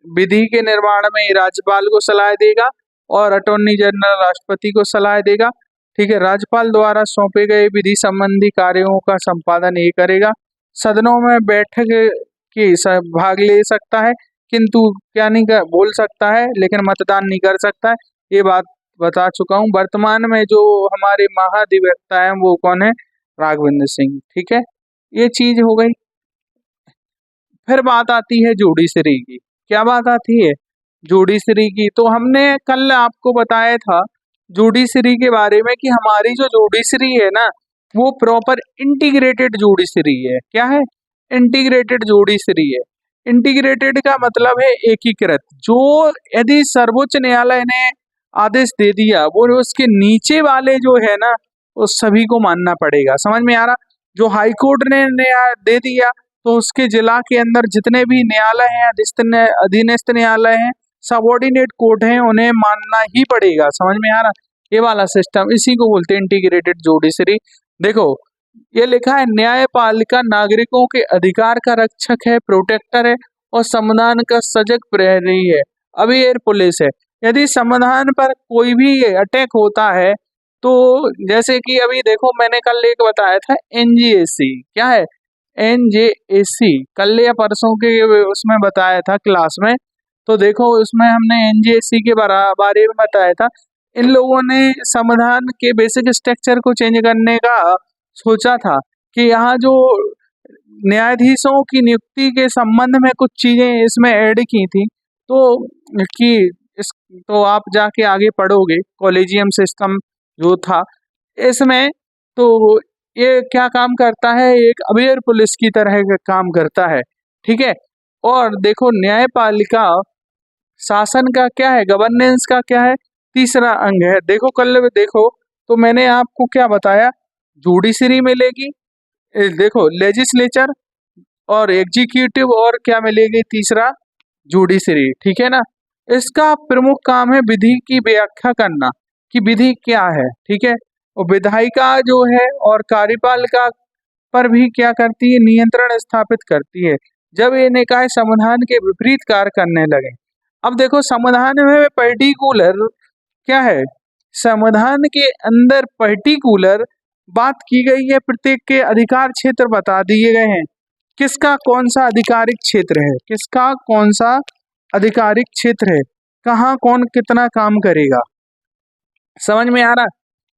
विधि के निर्माण में राज्यपाल को सलाह देगा और अटॉर्नी जनरल राष्ट्रपति को सलाह देगा। ठीक है, राज्यपाल द्वारा सौंपे गए विधि संबंधी कार्यों का संपादन ये करेगा। सदनों में बैठक के भाग ले सकता है, किंतु क्या नहीं बोल सकता है, लेकिन मतदान नहीं कर सकता है। ये बात बता चुका हूँ। वर्तमान में जो हमारे महाधिवक्ता हैं वो कौन है? राघवेंद्र सिंह। ठीक है, ये चीज हो गई। फिर बात आती है जुडिशरी की। क्या बात आती है? जुडिशरी की। तो हमने कल आपको बताया था जुडिशरी के बारे में कि हमारी जो जुडिशरी है ना, वो प्रॉपर इंटीग्रेटेड जुडिशरी है। क्या है? इंटीग्रेटेड जुडिशरी है। इंटीग्रेटेड का मतलब है एकीकृत। जो यदि सर्वोच्च न्यायालय ने आदेश दे दिया वो उसके नीचे वाले जो है ना उस सभी को मानना पड़ेगा। समझ में आ रहा? जो हाई कोर्ट ने दे दिया तो उसके जिला के अंदर जितने भी न्यायालय हैं, अधीनस्थ न्यायालय हैं, सबऑर्डिनेट कोर्ट हैं, उन्हें मानना ही पड़ेगा। समझ में आ रहा? ये वाला सिस्टम, इसी को बोलते हैं इंटीग्रेटेड जुडिशरी। देखो ये लिखा है न्यायपालिका नागरिकों के अधिकार का रक्षक है, प्रोटेक्टर है और संविधान का सजग प्रहरी है। अभी एयर पुलिस है। यदि संविधान पर कोई भी अटैक होता है तो जैसे कि अभी देखो मैंने कल एक बताया था एनजेएसी। क्या है? एनजेएसी कल या परसों के उसमें बताया था क्लास में। तो देखो उसमें हमने एनजेएसी के बारे में बताया था। इन लोगों ने संविधान के बेसिक स्ट्रक्चर को चेंज करने का सोचा था कि यहाँ जो न्यायाधीशों की नियुक्ति के संबंध में कुछ चीजें इसमें ऐड की थी। तो कि इस तो आप जाके आगे पढ़ोगे कॉलेजियम सिस्टम जो था इसमें। तो ये क्या काम करता है? एक अबेर पुलिस की तरह का काम करता है। ठीक है। और देखो न्यायपालिका शासन का क्या है, गवर्नेंस का क्या है, तीसरा अंग है। देखो कल देखो तो मैंने आपको क्या बताया, जुडिशरी मिलेगी, देखो लेजिस्लेचर और एग्जीक्यूटिव और क्या मिलेगी, तीसरा जुडिशरी। ठीक है ना। इसका प्रमुख काम है विधि की व्याख्या करना कि विधि क्या है। ठीक है। और विधायिका जो है और कार्यपालिका पर भी क्या करती है, नियंत्रण स्थापित करती है जब ये निकाय संविधान के विपरीत कार्य करने लगे। अब देखो संविधान में पर्टिकुलर क्या है, संविधान के अंदर पर्टिकुलर बात की गई है, प्रत्येक के अधिकार क्षेत्र बता दिए गए हैं। किसका कौन सा आधिकारिक क्षेत्र है, किसका कौन सा आधिकारिक क्षेत्र है, कहाँ कौन कितना काम करेगा। समझ में आ रहा?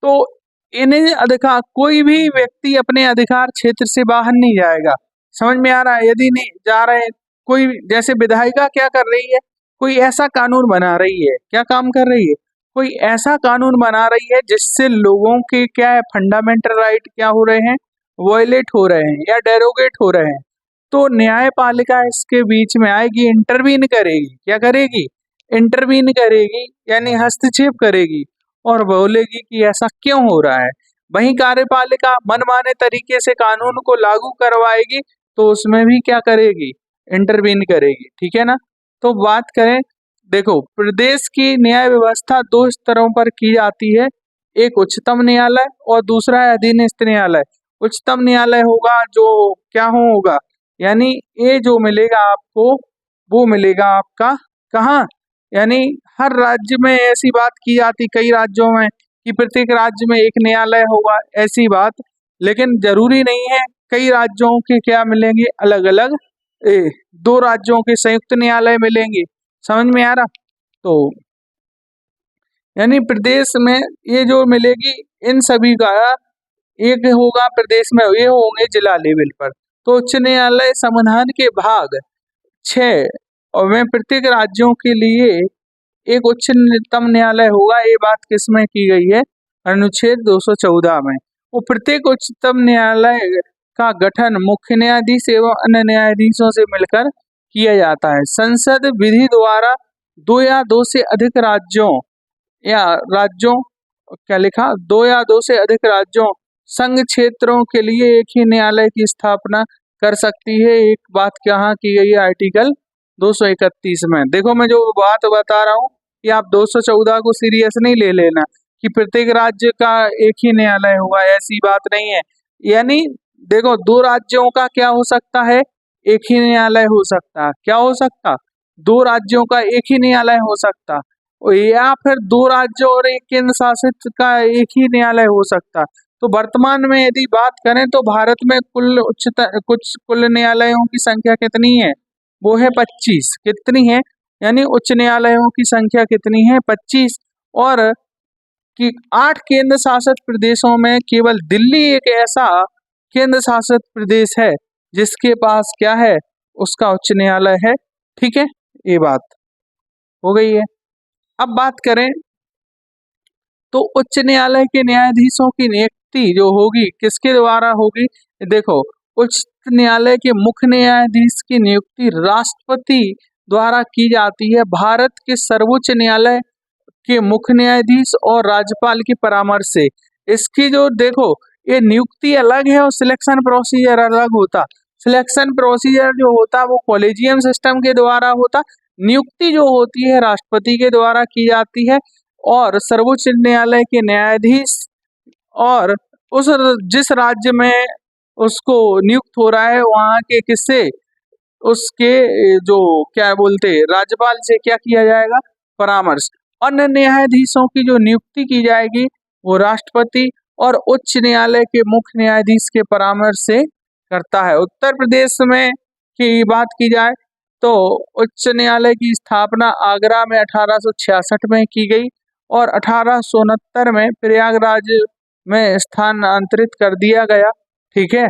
तो इन्हें अधिकार, कोई भी व्यक्ति अपने अधिकार क्षेत्र से बाहर नहीं जाएगा। समझ में आ रहा है? यदि नहीं जा रहे, कोई जैसे विधायिका क्या कर रही है, कोई ऐसा कानून बना रही है, क्या काम कर रही है, कोई ऐसा कानून बना रही है जिससे लोगों के क्या है, फंडामेंटल राइट क्या हो रहे हैं, वॉयलेट हो रहे हैं या डेरोगेट हो रहे हैं। तो न्यायपालिका इसके बीच में आएगी, इंटरवीन करेगी। क्या करेगी? इंटरवीन करेगी, यानी हस्तक्षेप करेगी और बोलेगी कि ऐसा क्यों हो रहा है। वहीं कार्यपालिका मनमाने तरीके से कानून को लागू करवाएगी तो उसमें भी क्या करेगी, इंटरवीन करेगी। ठीक है ना। तो बात करें, देखो प्रदेश की न्याय व्यवस्था दो स्तरों पर की जाती है, एक उच्चतम न्यायालय और दूसरा है अधीनस्थ न्यायालय। उच्चतम न्यायालय होगा जो क्या होगा, यानी ये जो मिलेगा आपको वो मिलेगा आपका कहाँ, यानी हर राज्य में ऐसी बात की जाती, कई राज्यों में कि प्रत्येक राज्य में एक न्यायालय होगा, ऐसी बात। लेकिन जरूरी नहीं है, कई राज्यों के क्या मिलेंगे, अलग अलग दो राज्यों के संयुक्त न्यायालय मिलेंगे। समझ में आ रहा? तो यानी प्रदेश में ये जो मिलेगी इन सभी का एक होगा, प्रदेश में ये होंगे जिला लेवल पर। तो उच्च न्यायालय संविधान के भाग 6 और में प्रत्येक राज्यों के लिए एक उच्चतम न्यायालय होगा। ये बात किसमें की गई है, अनुच्छेद 214 में। वो प्रत्येक उच्चतम न्यायालय का गठन मुख्य न्यायाधीश एवं अन्य न्यायाधीशों से मिलकर किया जाता है। संसद विधि द्वारा दो या दो से अधिक राज्यों क्या लिखा, दो या दो से अधिक राज्यों संघ क्षेत्रों के लिए एक ही न्यायालय की स्थापना कर सकती है। एक बात कहाँ की गई है, आर्टिकल 231 में। देखो मैं जो बात बता रहा हूँ कि आप 214 को सीरियस नहीं ले लेना कि प्रत्येक राज्य का एक ही न्यायालय होगा, ऐसी बात नहीं है। यानी देखो दो राज्यों का क्या हो सकता है, एक ही न्यायालय हो सकता है। क्या हो सकता, दो राज्यों का एक ही न्यायालय हो सकता, या फिर दो राज्यों और एक केंद्र शासित का एक ही न्यायालय हो सकता। तो वर्तमान में यदि बात करें तो भारत में कुल न्यायालयों की संख्या कितनी है, वो है 25। कितनी है, यानी उच्च न्यायालयों की संख्या कितनी है, 25। और कि 8 केंद्र शासित प्रदेशों में केवल दिल्ली एक ऐसा केंद्र शासित प्रदेश है जिसके पास क्या है, उसका उच्च न्यायालय है। ठीक है, ये बात हो गई है। अब बात करें तो उच्च न्यायालय के न्यायाधीशों की नियुक्ति जो होगी किसके द्वारा होगी? देखो, उच्च न्यायालय के मुख्य न्यायाधीश की नियुक्ति राष्ट्रपति द्वारा की जाती है। भारत के सर्वोच्च न्यायालय के मुख्य न्यायाधीश और राज्यपाल के परामर्श से। इसकी जो देखो, ये नियुक्ति अलग है और सिलेक्शन प्रोसीजर अलग होता। सिलेक्शन प्रोसीजर जो होता वो कॉलेजियम सिस्टम के द्वारा होता, नियुक्ति जो होती है राष्ट्रपति के द्वारा की जाती है। और सर्वोच्च न्यायालय के न्यायाधीश और उस जिस राज्य में उसको नियुक्त हो रहा है वहाँ के किससे, उसके जो क्या बोलते राज्यपाल से क्या किया जाएगा, परामर्श। अन्य न्यायाधीशों की जो नियुक्ति की जाएगी वो राष्ट्रपति और उच्च न्यायालय के मुख्य न्यायाधीश के परामर्श से करता है। उत्तर प्रदेश में की बात की जाए तो उच्च न्यायालय की स्थापना आगरा में 1866 में की गई और 1869 में प्रयागराज में स्थानांतरित कर दिया गया। ठीक है,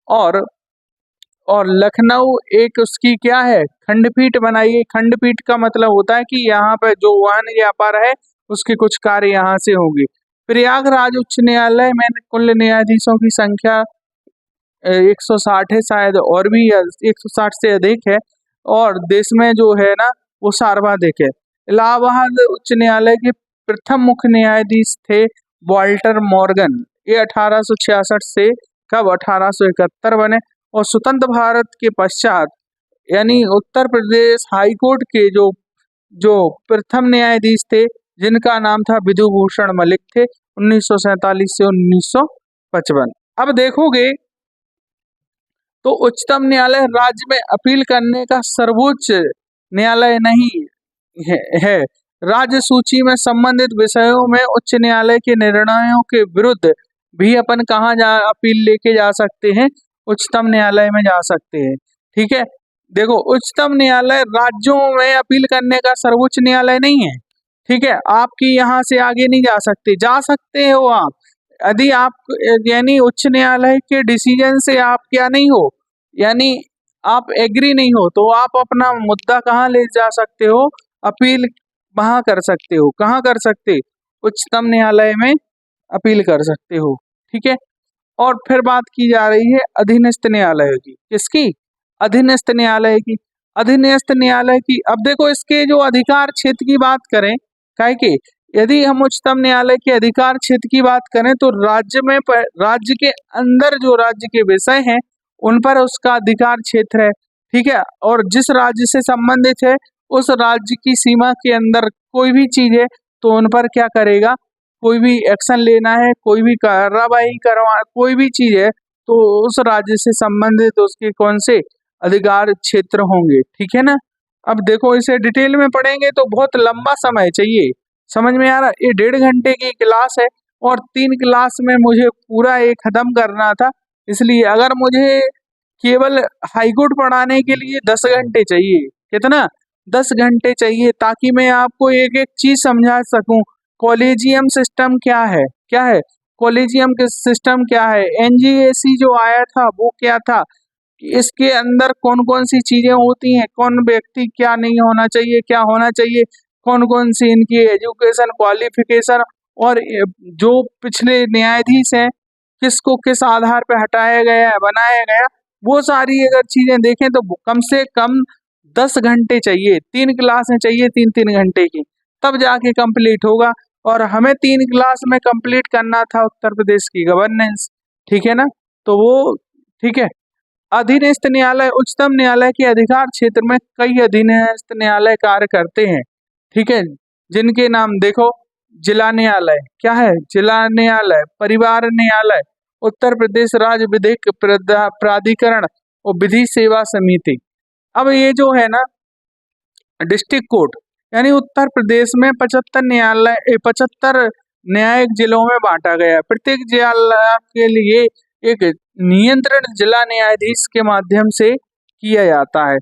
और लखनऊ एक उसकी क्या है, खंडपीठ बनाई गई। खंडपीठ का मतलब होता है कि यहाँ पर जो वाहन व्यापार है उसके कुछ कार्य यहाँ से होंगे। प्रयागराज उच्च न्यायालय में कुल न्यायाधीशों की संख्या 160 है शायद, और भी 160 से अधिक है, और देश में जो है ना वो सर्वाधिक है। इलाहाबाद उच्च न्यायालय के प्रथम मुख्य न्यायाधीश थे वाल्टर मॉर्गन। ये 1866 से कब 1871 बने। और स्वतंत्र भारत के पश्चात यानी उत्तर प्रदेश हाईकोर्ट के जो प्रथम न्यायाधीश थे जिनका नाम था विधु भूषण मलिक थे, 1947 से 1955। अब देखोगे तो उच्चतम न्यायालय राज्य में अपील करने का सर्वोच्च न्यायालय नहीं है। राज्य सूची में संबंधित विषयों में उच्च न्यायालय के निर्णयों के विरुद्ध भी अपन कहाँ अपील लेके जा सकते हैं, उच्चतम न्यायालय में जा सकते हैं। ठीक है, देखो उच्चतम न्यायालय राज्यों में अपील करने का सर्वोच्च न्यायालय नहीं है। ठीक है, आपकी यहाँ से आगे नहीं जा सकते हो आप, यदि आप यानी उच्च न्यायालय के डिसीजन से आप क्या नहीं हो, यानी आप एग्री नहीं हो, तो आप अपना मुद्दा कहाँ ले जा सकते हो, अपील वहां कर सकते हो। कहाँ कर सकते, उच्चतम न्यायालय में अपील कर सकते हो। ठीक है, और फिर बात की जा रही है अधीनस्थ न्यायालय की। किसकी, अधीनस्थ न्यायालय की। अधीनस्थ न्यायालय की, अब देखो इसके जो अधिकार क्षेत्र की बात करें, काहे के यदि हम उच्चतम न्यायालय के अधिकार क्षेत्र की बात करें तो राज्य के अंदर जो राज्य के विषय हैं उन पर उसका अधिकार क्षेत्र है। ठीक है, और जिस राज्य से संबंधित है उस राज्य की सीमा के अंदर कोई भी चीज है तो उन पर क्या करेगा, कोई भी एक्शन लेना है, कोई भी कार्रवाई करवा, कोई भी चीज है तो उस राज्य से संबंधित उसके कौन से अधिकार क्षेत्र होंगे। ठीक है ना। अब देखो इसे डिटेल में पढ़ेंगे तो बहुत लंबा समय चाहिए, समझ में आ रहा। ये 1.5 घंटे की क्लास है और 3 क्लास में मुझे पूरा एक खत्म करना था, इसलिए अगर मुझे केवल हाईकोर्ट पढ़ाने के लिए 10 घंटे चाहिए, कितना, 10 घंटे चाहिए, ताकि मैं आपको एक एक चीज समझा सकूं। कॉलेजियम सिस्टम क्या है, कॉलेजियम सिस्टम क्या है, एनजीएसी जो आया था वो क्या था, इसके अंदर कौन कौन सी चीजें होती हैं, कौन व्यक्ति क्या नहीं होना चाहिए, क्या होना चाहिए, कौन कौन सी इनकी एजुकेशन क्वालिफिकेशन, और जो पिछले न्यायाधीश हैं किसको किस आधार पर हटाया गया है, बनाया गया, वो सारी अगर चीजें देखें तो कम से कम 10 घंटे चाहिए, 3 क्लासें चाहिए 3-3 घंटे की, तब जाके कंप्लीट होगा। और हमें 3 क्लास में कंप्लीट करना था उत्तर प्रदेश की गवर्नेंस। ठीक है ना, तो वो ठीक है। अधीनस्थ न्यायालय, उच्चतम न्यायालय के अधिकार क्षेत्र में कई अधीनस्थ न्यायालय कार्य करते हैं। ठीक है, जिनके नाम देखो, जिला न्यायालय क्या है, जिला न्यायालय, परिवार न्यायालय, उत्तर प्रदेश राज्य विधिक प्राधिकरण और विधि सेवा समिति। अब ये जो है ना डिस्ट्रिक्ट कोर्ट, यानी उत्तर प्रदेश में 75 न्यायिक जिलों में बांटा गया है। प्रत्येक जिला के लिए एक नियंत्रण जिला न्यायाधीश के माध्यम से किया जाता है।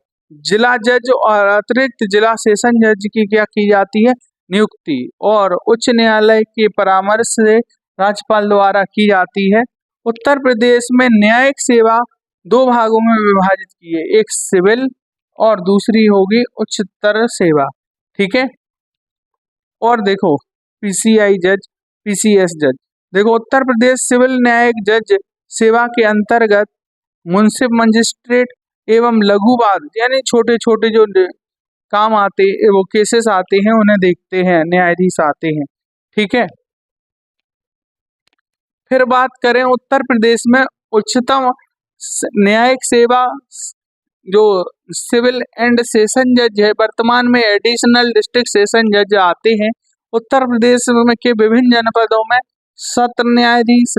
जिला जज और अतिरिक्त जिला सेशन जज की क्या की जाती है, नियुक्ति, और उच्च न्यायालय के परामर्श से राज्यपाल द्वारा की जाती है। उत्तर प्रदेश में न्यायिक सेवा 2 भागों में विभाजित की है, एक सिविल और दूसरी होगी उच्चतर सेवा। ठीक है, और देखो पीसीआई जज, पीसीएस जज, देखो उत्तर प्रदेश सिविल न्यायिक जज सेवा के अंतर्गत मुंसिफ मजिस्ट्रेट एवं लघु वाद यानी छोटे छोटे जो काम आते वो केसेस आते हैं उन्हें देखते हैं न्यायाधीश आते हैं। ठीक है, फिर बात करें उत्तर प्रदेश में उच्चतम न्यायिक सेवा जो सिविल एंड सेशन जज है, वर्तमान में एडिशनल डिस्ट्रिक्ट सेशन जज आते हैं। उत्तर प्रदेश में के विभिन्न जनपदों में सत्र न्यायाधीश,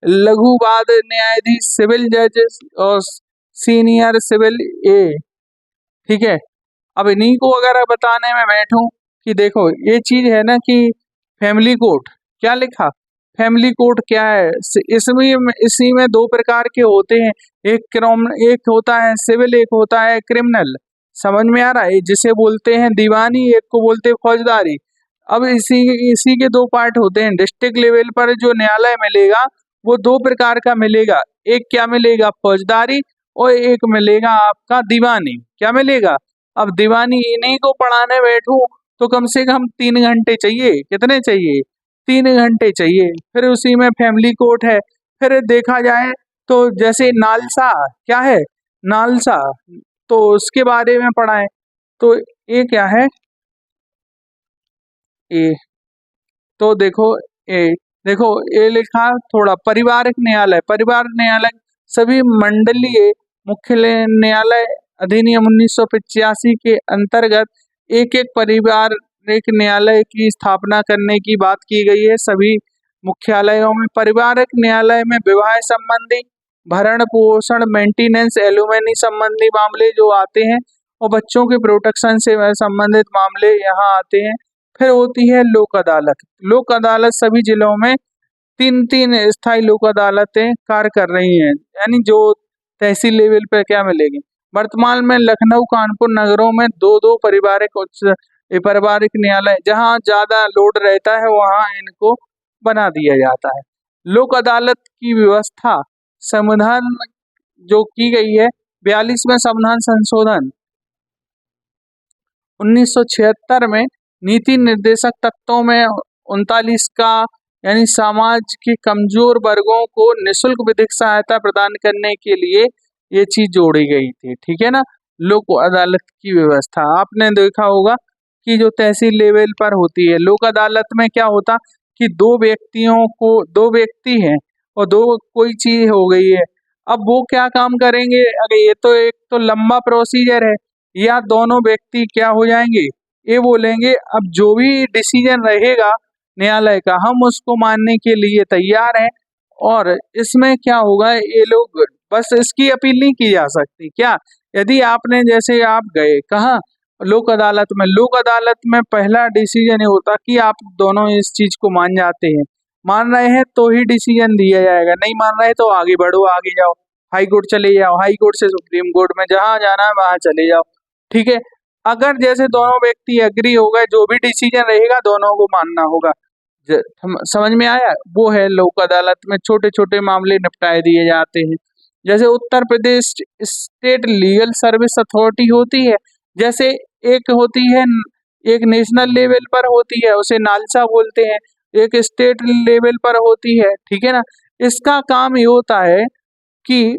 लघु वाद न्यायाधीश, सिविल जज और सीनियर सिविल ए। ठीक है, अब इन्हीं को अगर बताने में बैठूं कि देखो ये चीज है ना कि फैमिली कोर्ट क्या लिखा, फैमिली कोर्ट क्या है, इसी में दो प्रकार के होते हैं, एक होता है सिविल, एक होता है क्रिमिनल। समझ में आ रहा है, जिसे बोलते हैं दीवानी, एक को बोलते हैं फौजदारी। अब इसी के दो पार्ट होते हैं। डिस्ट्रिक्ट लेवल पर जो न्यायालय मिलेगा वो दो प्रकार का मिलेगा, एक क्या मिलेगा फौजदारी और एक मिलेगा आपका दीवानी। क्या मिलेगा, अब दीवानी इन्हीं को पढ़ाने बैठूं तो कम से कम 3 घंटे चाहिए। कितने चाहिए, 3 घंटे चाहिए। फिर उसी में फैमिली कोर्ट है। फिर देखा जाए तो जैसे नालसा क्या है, नालसा तो उसके बारे में पढ़ाएं तो ये क्या है, ए तो देखो ये लिखा थोड़ा परिवारिक न्यायालय। परिवार न्यायालय सभी मंडलीय मुख्य न्यायालय अधिनियम 1985 के अंतर्गत एक एक परिवारिक न्यायालय की स्थापना करने की बात की गई है। सभी मुख्यालयों में परिवारिक न्यायालय में विवाह संबंधी, भरण पोषण, मेंटेनेंस, एलुमनी संबंधी मामले जो आते हैं और बच्चों के प्रोटेक्शन से संबंधित मामले यहाँ आते हैं। फिर होती है लोक अदालत। लोक अदालत सभी जिलों में 3-3 स्थायी लोक अदालतें कार्य कर रही हैं, यानी जो तहसील लेवल पर क्या मिलेगी। वर्तमान में लखनऊ, कानपुर नगरों में 2-2 पारिवारिक न्यायालय, जहां ज्यादा लोड रहता है वहां इनको बना दिया जाता है। लोक अदालत की व्यवस्था संविधान जो की गई है 42वें संविधान संशोधन 1976 में नीति निर्देशक तत्वों में 39 का यानी समाज के कमजोर वर्गों को निःशुल्क विधिक सहायता प्रदान करने के लिए ये चीज जोड़ी गई थी। ठीक है ना, लोक अदालत की व्यवस्था आपने देखा होगा कि जो तहसील लेवल पर होती है। लोक अदालत में क्या होता कि दो व्यक्ति हैं और दो कोई चीज हो गई है, अब वो क्या काम करेंगे, अगर ये तो एक तो लंबा प्रोसीजर है, या दोनों व्यक्ति क्या हो जाएंगे, ये बोलेंगे अब जो भी डिसीजन रहेगा न्यायालय का हम उसको मानने के लिए तैयार हैं। और इसमें क्या होगा, ये लोग बस इसकी अपील नहीं की जा सकती। क्या, यदि आपने जैसे आप गए कहाँ लोक अदालत में, लोक अदालत में पहला डिसीजन ये होता कि आप दोनों इस चीज को मान जाते हैं, मान रहे हैं तो ही डिसीजन दिया जाएगा, नहीं मान रहे तो आगे बढ़ो, आगे जाओ, हाई कोर्ट चले जाओ, हाई कोर्ट से सुप्रीम कोर्ट में, जहां जाना है वहां चले जाओ। ठीक है, अगर जैसे दोनों व्यक्ति एग्री हो गए जो भी डिसीजन रहेगा दोनों को मानना होगा। समझ में आया, वो है लोक अदालत में छोटे छोटे मामले निपटाए दिए जाते हैं। जैसे Uttar Pradesh state legal service authority होती है, जैसे एक होती है, एक नेशनल लेवल पर होती है उसे नालसा बोलते हैं, एक स्टेट लेवल पर होती है। ठीक है ना, इसका काम ये होता है कि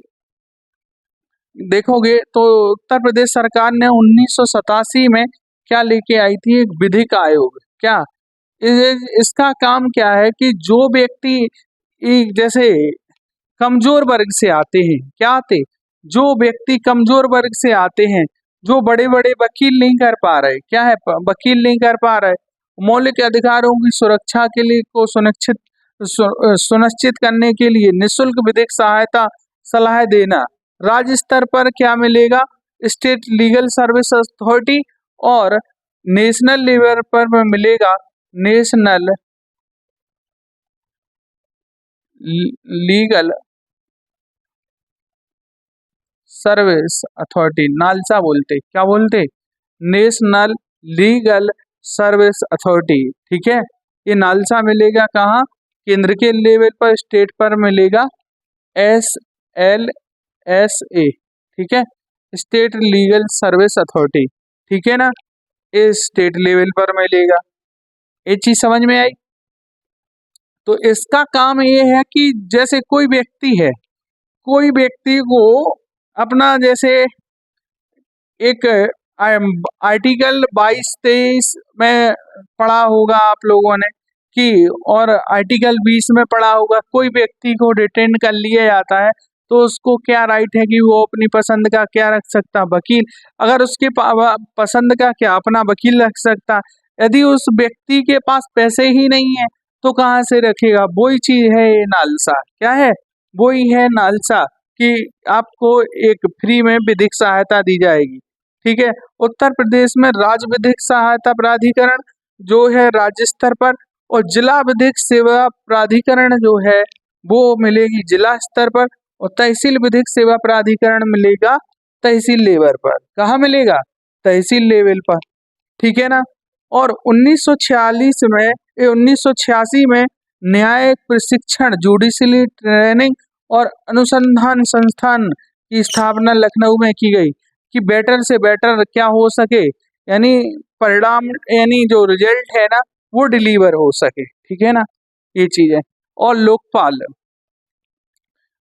देखोगे तो उत्तर प्रदेश सरकार ने 1987 में क्या लेके आई थी, एक विधिक आयोग। क्या इसका काम क्या है कि जो व्यक्ति जैसे कमजोर वर्ग से आते हैं, क्या आते, जो व्यक्ति कमजोर वर्ग से आते हैं, जो बड़े बड़े वकील नहीं कर पा रहे, क्या है वकील नहीं कर पा रहे, मौलिक अधिकारों की सुरक्षा के लिए को सुनिश्चित करने के लिए निःशुल्क विधिक सहायता सलाह देना। राज्य स्तर पर क्या मिलेगा, स्टेट लीगल सर्विस अथॉरिटी, और नेशनल लेवल पर मिलेगा national legal service authority, NALSA बोलते, क्या बोलते, नेशनल लीगल सर्विस अथॉरिटी। ठीक है, ये नालसा मिलेगा कहाँ, केंद्र के लेवल पर, स्टेट पर मिलेगा SLSA। ठीक है, स्टेट लीगल सर्विस अथॉरिटी। ठीक है ना, ये स्टेट लेवल पर मिलेगा। ये चीज समझ में आई। तो इसका काम ये है कि जैसे कोई व्यक्ति है, कोई व्यक्ति को अपना जैसे एक आर्टिकल 22-23 में पढ़ा होगा आप लोगों ने कि, और आर्टिकल 20 में पढ़ा होगा, कोई व्यक्ति को डिटेन कर लिया जाता है तो उसको क्या राइट है कि वो अपनी पसंद का क्या रख सकता, वकील। अगर उसके पसंद का क्या अपना वकील रख सकता। यदि उस व्यक्ति के पास पैसे ही नहीं है तो कहाँ से रखेगा। वही चीज है ये नालसा। क्या है? वही है नालसा कि आपको एक फ्री में विधिक सहायता दी जाएगी। ठीक है। उत्तर प्रदेश में राज्य विधिक सहायता प्राधिकरण जो है राज्य स्तर पर, और जिला विधिक सेवा प्राधिकरण जो है वो मिलेगी जिला स्तर पर, और तहसील विधिक सेवा प्राधिकरण मिलेगा तहसील लेवल पर। कहाँ मिलेगा? तहसील लेवल पर। ठीक है ना। और 1986 में न्यायिक प्रशिक्षण जुडिशली ट्रेनिंग और अनुसंधान संस्थान की स्थापना लखनऊ में की गई कि बेटर से बेटर क्या हो सके, यानी परिणाम, यानी जो रिजल्ट है ना वो डिलीवर हो सके। ठीक है ना, ये चीज है। और लोकपाल,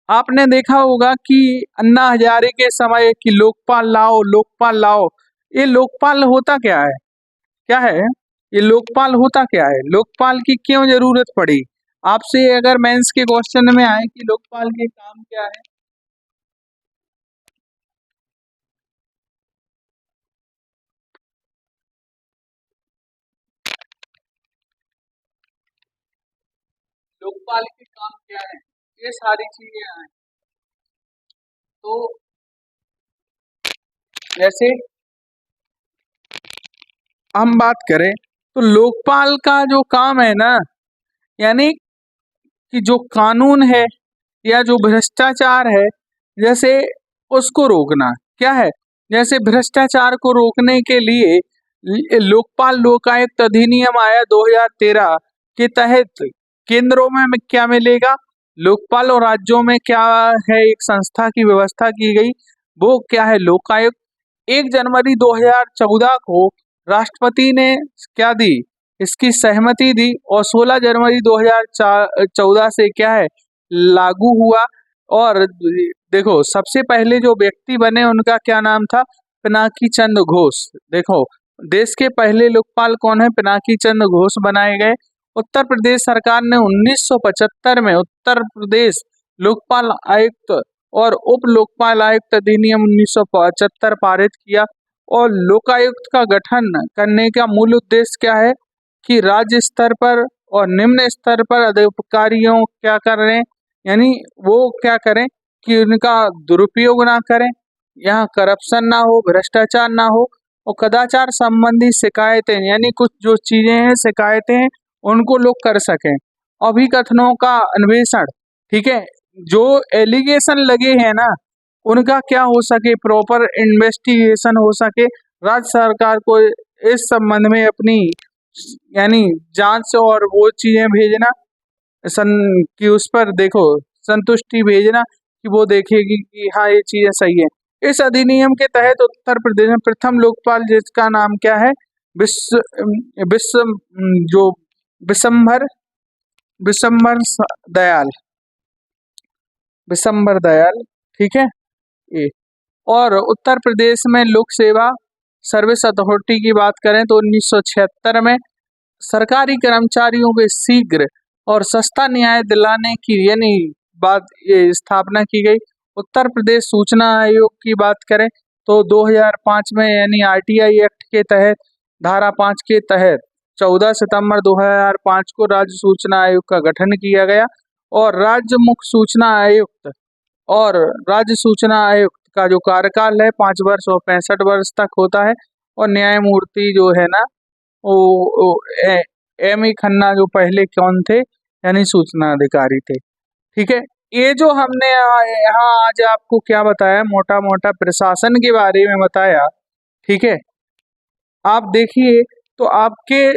आपने देखा होगा कि अन्ना हजारे के समय कि लोकपाल लाओ लोकपाल लाओ। ये लोकपाल होता क्या है? क्या है ये लोकपाल होता क्या है? लोकपाल की क्यों जरूरत पड़ी? आपसे अगर मेंस के क्वेश्चन में आए कि लोकपाल के काम क्या है, लोकपाल के काम क्या है, ये सारी चीजें आए। तो जैसे हम बात करें तो लोकपाल का जो काम है ना, यानी कि जो कानून है या जो भ्रष्टाचार है, जैसे उसको रोकना। क्या है? जैसे भ्रष्टाचार को रोकने के लिए लोकपाल लोकायुक्त अधिनियम आया 2013 के तहत केंद्रों में क्या मिलेगा, लोकपाल, और राज्यों में क्या है, एक संस्था की व्यवस्था की गई, वो क्या है, लोकायुक्त। 1 जनवरी 2014 को राष्ट्रपति ने क्या दी, इसकी सहमति दी, और 16 जनवरी 2014 से क्या है, लागू हुआ। और देखो सबसे पहले जो व्यक्ति बने उनका क्या नाम था, पिनाकी चंद्र घोष। देखो देश के पहले लोकपाल कौन है, पिनाकी चंद्र घोष बनाए गए। उत्तर प्रदेश सरकार ने 1975 में उत्तर प्रदेश लोकपाल आयुक्त और उप लोकपाल आयुक्त अधिनियम 1975 पारित किया। और लोकायुक्त का गठन करने का मूल उद्देश्य क्या है कि राज्य स्तर पर और निम्न स्तर पर अधिकारियों क्या कर रहे हैं, यानी वो क्या करें कि उनका दुरुपयोग ना करें, यहाँ करप्शन ना हो, भ्रष्टाचार ना हो, और कदाचार संबंधी शिकायतें, यानी कुछ जो चीजें हैं शिकायतें हैं उनको लोग कर सकें। अभिकथनों का अन्वेषण, ठीक है, जो एलिगेशन लगे हैं ना उनका क्या हो सके, प्रॉपर इन्वेस्टिगेशन हो सके, राज्य सरकार को इस संबंध में अपनी यानी जांच और वो चीजें भेजना सन कि उस पर देखो संतुष्टि भेजना कि वो देखेगी कि हाँ ये चीजें सही है। इस अधिनियम के तहत उत्तर प्रदेश में प्रथम लोकपाल जिसका नाम क्या है, विश्व विश्व जो विशंभर विशंभर दयाल, विशंभर दयाल। ठीक है ये। और उत्तर प्रदेश में लोक सेवा सर्विस अथॉरिटी की बात करें तो 1976 में सरकारी कर्मचारियों के शीघ्र और सस्ता न्याय दिलाने की यानी बात ये स्थापना की गई। उत्तर प्रदेश सूचना आयोग की बात करें तो 2005 में यानी आरटीआई एक्ट के तहत धारा 5 के तहत 14 सितंबर 2005 को राज्य सूचना आयोग का गठन किया गया। और राज्य मुख्य सूचना आयुक्त और राज्य सूचना आयुक्त का जो कार्यकाल है 5 वर्ष और 65 वर्ष तक होता है। और न्यायमूर्ति जो है ना वो एम ई खन्ना जो पहले कौन थे, यानी सूचना अधिकारी थे। ठीक है। ये जो हमने यहाँ आज आपको क्या बताया, मोटा मोटा प्रशासन के बारे में बताया। ठीक है। आप देखिए तो आपके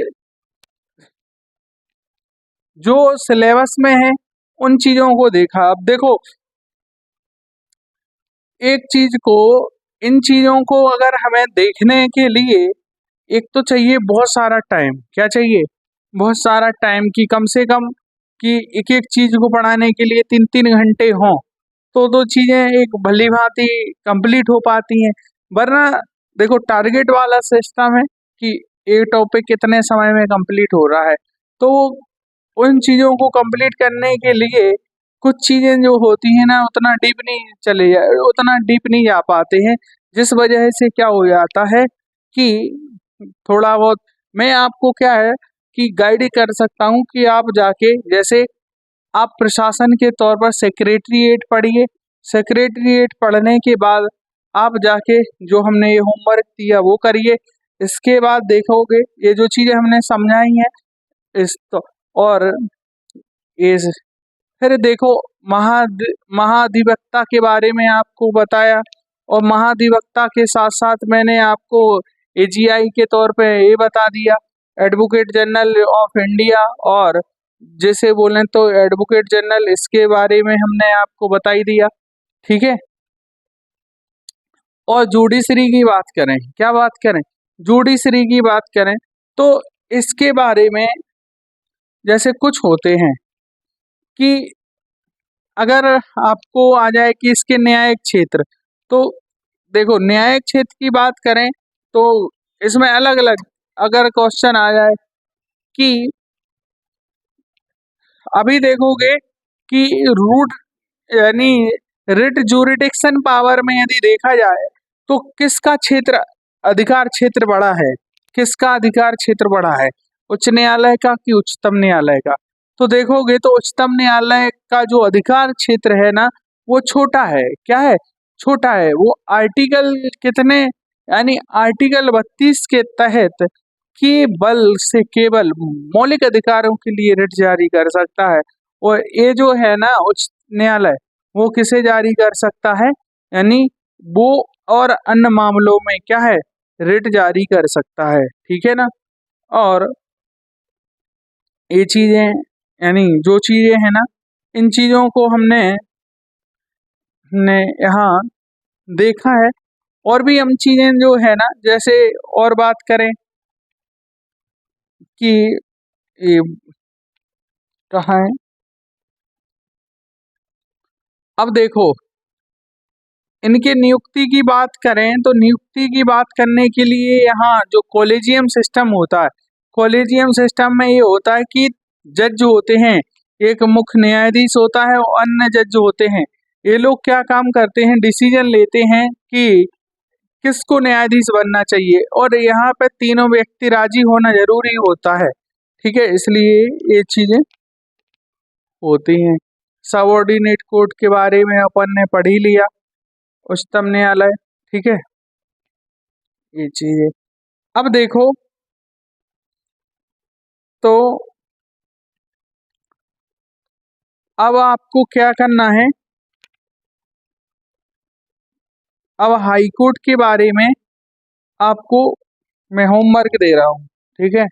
जो सिलेबस में है उन चीजों को देखा। अब देखो एक चीज को, इन चीजों को अगर हमें देखने के लिए एक तो चाहिए बहुत सारा टाइम। क्या चाहिए? बहुत सारा टाइम की कम से कम कि एक एक चीज को पढ़ाने के लिए 3-3 घंटे हों तो चीजें एक भली भांति कंप्लीट हो पाती हैं। वरना देखो टारगेट वाला सिस्टम है कि एक टॉपिक कितने समय में कंप्लीट हो रहा है, तो उन चीजों को कंप्लीट करने के लिए कुछ चीजें जो होती हैं ना उतना डीप नहीं जा पाते हैं, जिस वजह से क्या हो जाता है कि थोड़ा बहुत मैं आपको क्या है कि गाइड कर सकता हूँ कि आप जाके जैसे आप प्रशासन के तौर पर सेक्रेटरीएट पढ़िए। सेक्रेटरीएट पढ़ने के बाद आप जाके जो हमने ये होमवर्क दिया वो करिए। इसके बाद देखोगे ये जो चीजें हमने समझाई हैं इस तो और इस फिर देखो महाधिवक्ता के बारे में आपको बताया, और महाधिवक्ता के साथ साथ मैंने आपको एजीआई के तौर पे ये बता दिया, एडवोकेट जनरल ऑफ इंडिया, और जैसे बोलें तो एडवोकेट जनरल, इसके बारे में हमने आपको बता ही दिया। ठीक है। और जुडिशरी की बात करें, क्या बात करें, जुडिशरी की बात करें तो इसके बारे में जैसे कुछ होते हैं कि अगर आपको आ जाए कि इसके न्यायिक क्षेत्र, तो देखो न्यायिक क्षेत्र की बात करें तो इसमें अलग अलग अगर क्वेश्चन आ जाए कि अभी देखोगे कि रूट यानी रिट जुरिडिक्शन पावर में यदि देखा जाए तो किसका क्षेत्र अधिकार क्षेत्र बड़ा है, किसका अधिकार क्षेत्र बड़ा है, उच्च न्यायालय का कि उच्चतम न्यायालय का। तो देखोगे तो उच्चतम न्यायालय का जो अधिकार क्षेत्र है ना वो छोटा है। क्या है? छोटा है। वो आर्टिकल कितने यानी आर्टिकल 32 के तहत केवल से केवल मौलिक अधिकारों के लिए रिट जारी कर सकता है। और ये जो है ना उच्च न्यायालय वो किसे जारी कर सकता है, यानी वो और अन्य मामलों में क्या है रिट जारी कर सकता है। ठीक है ना। और ये चीजें यानी जो चीजें हैं ना इन चीजों को हमने यहाँ देखा है। और भी हम चीजें जो है ना जैसे और बात करें कि ये कहाँ है, अब देखो इनके नियुक्ति की बात करें तो नियुक्ति की बात करने के लिए यहाँ जो कॉलेजियम सिस्टम होता है, कॉलेजियम सिस्टम में ये होता है कि जज जो होते हैं, एक मुख्य न्यायाधीश होता है और अन्य जज जो होते हैं, ये लोग क्या काम करते हैं, डिसीजन लेते हैं कि किसको न्यायाधीश बनना चाहिए, और यहाँ पे तीनों व्यक्ति राजी होना जरूरी होता है। ठीक है, इसलिए ये चीजें होती हैं। सबऑर्डिनेट कोर्ट के बारे में अपन ने पढ़ ही लिया, उच्चतम न्यायालय। ठीक है, ये चीज है। अब देखो तो अब आपको क्या करना है, अब हाई कोर्ट के बारे में आपको मैं होमवर्क दे रहा हूँ। ठीक है,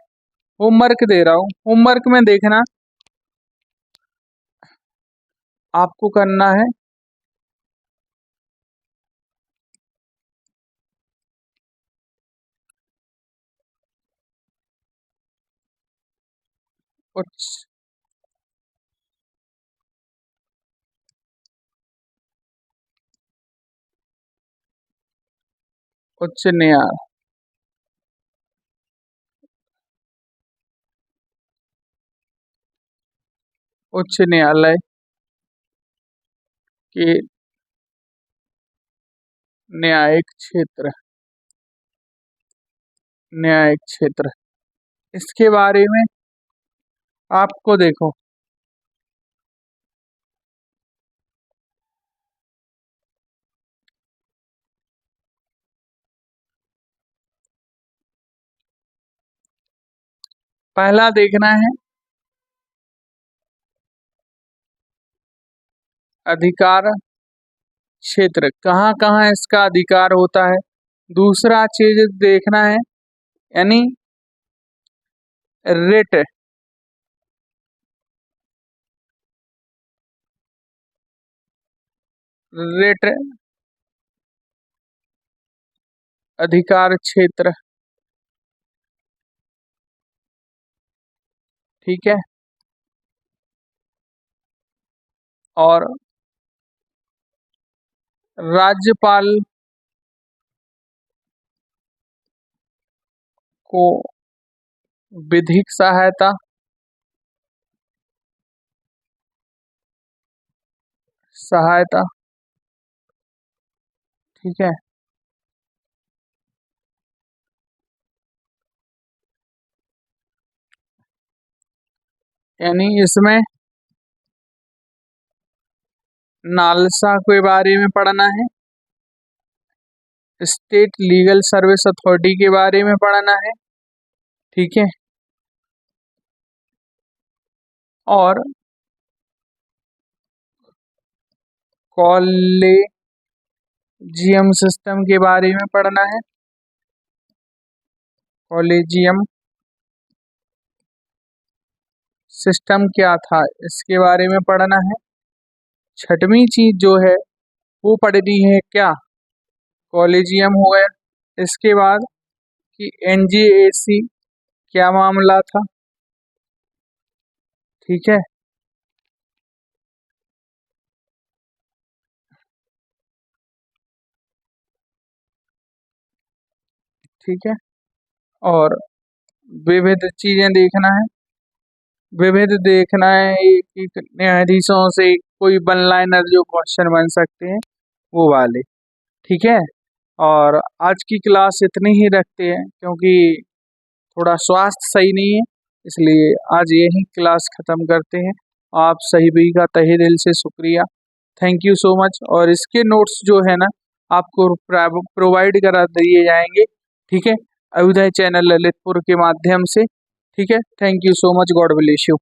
होमवर्क दे रहा हूँ, होमवर्क में देखना आपको करना है उच्च उच्च न्यायालय उच्च न्यायालय के न्यायिक क्षेत्र, न्यायिक क्षेत्र, इसके बारे में आपको देखो पहला देखना है अधिकार क्षेत्र, कहाँ कहाँ इसका अधिकार होता है। दूसरा चीज देखना है यानी रिट, रिट अधिकार क्षेत्र। ठीक है, और राज्यपाल को विधिक सहायता सहायता ठीक है। यानी इसमें नालसा के बारे में पढ़ना है, स्टेट लीगल सर्विस अथॉरिटी के बारे में पढ़ना है, ठीक है, और कॉलेजियम सिस्टम के बारे में पढ़ना है, कॉलेजियम सिस्टम क्या था इसके बारे में पढ़ना है। छठवीं चीज जो है वो पढ़नी है क्या, कॉलेजियम हो गया। इसके बाद कि एनजीएसी क्या मामला था, ठीक है, ठीक है, और विविध चीजें देखना है, विविध देखना है कि न्यायाधीशों से कोई वन लाइनर जो क्वेश्चन बन सकते हैं वो वाले, ठीक है। और आज की क्लास इतनी ही रखते हैं क्योंकि थोड़ा स्वास्थ्य सही नहीं है, इसलिए आज यही क्लास ख़त्म करते हैं। आप सभी का तहे दिल से शुक्रिया, थैंक यू सो मच। और इसके नोट्स जो है ना आपको प्रोवाइड करा दिए जाएंगे, ठीक है, अभ्युदय चैनल ललितपुर के माध्यम से, ठीक है। Thank you so much, God bless you.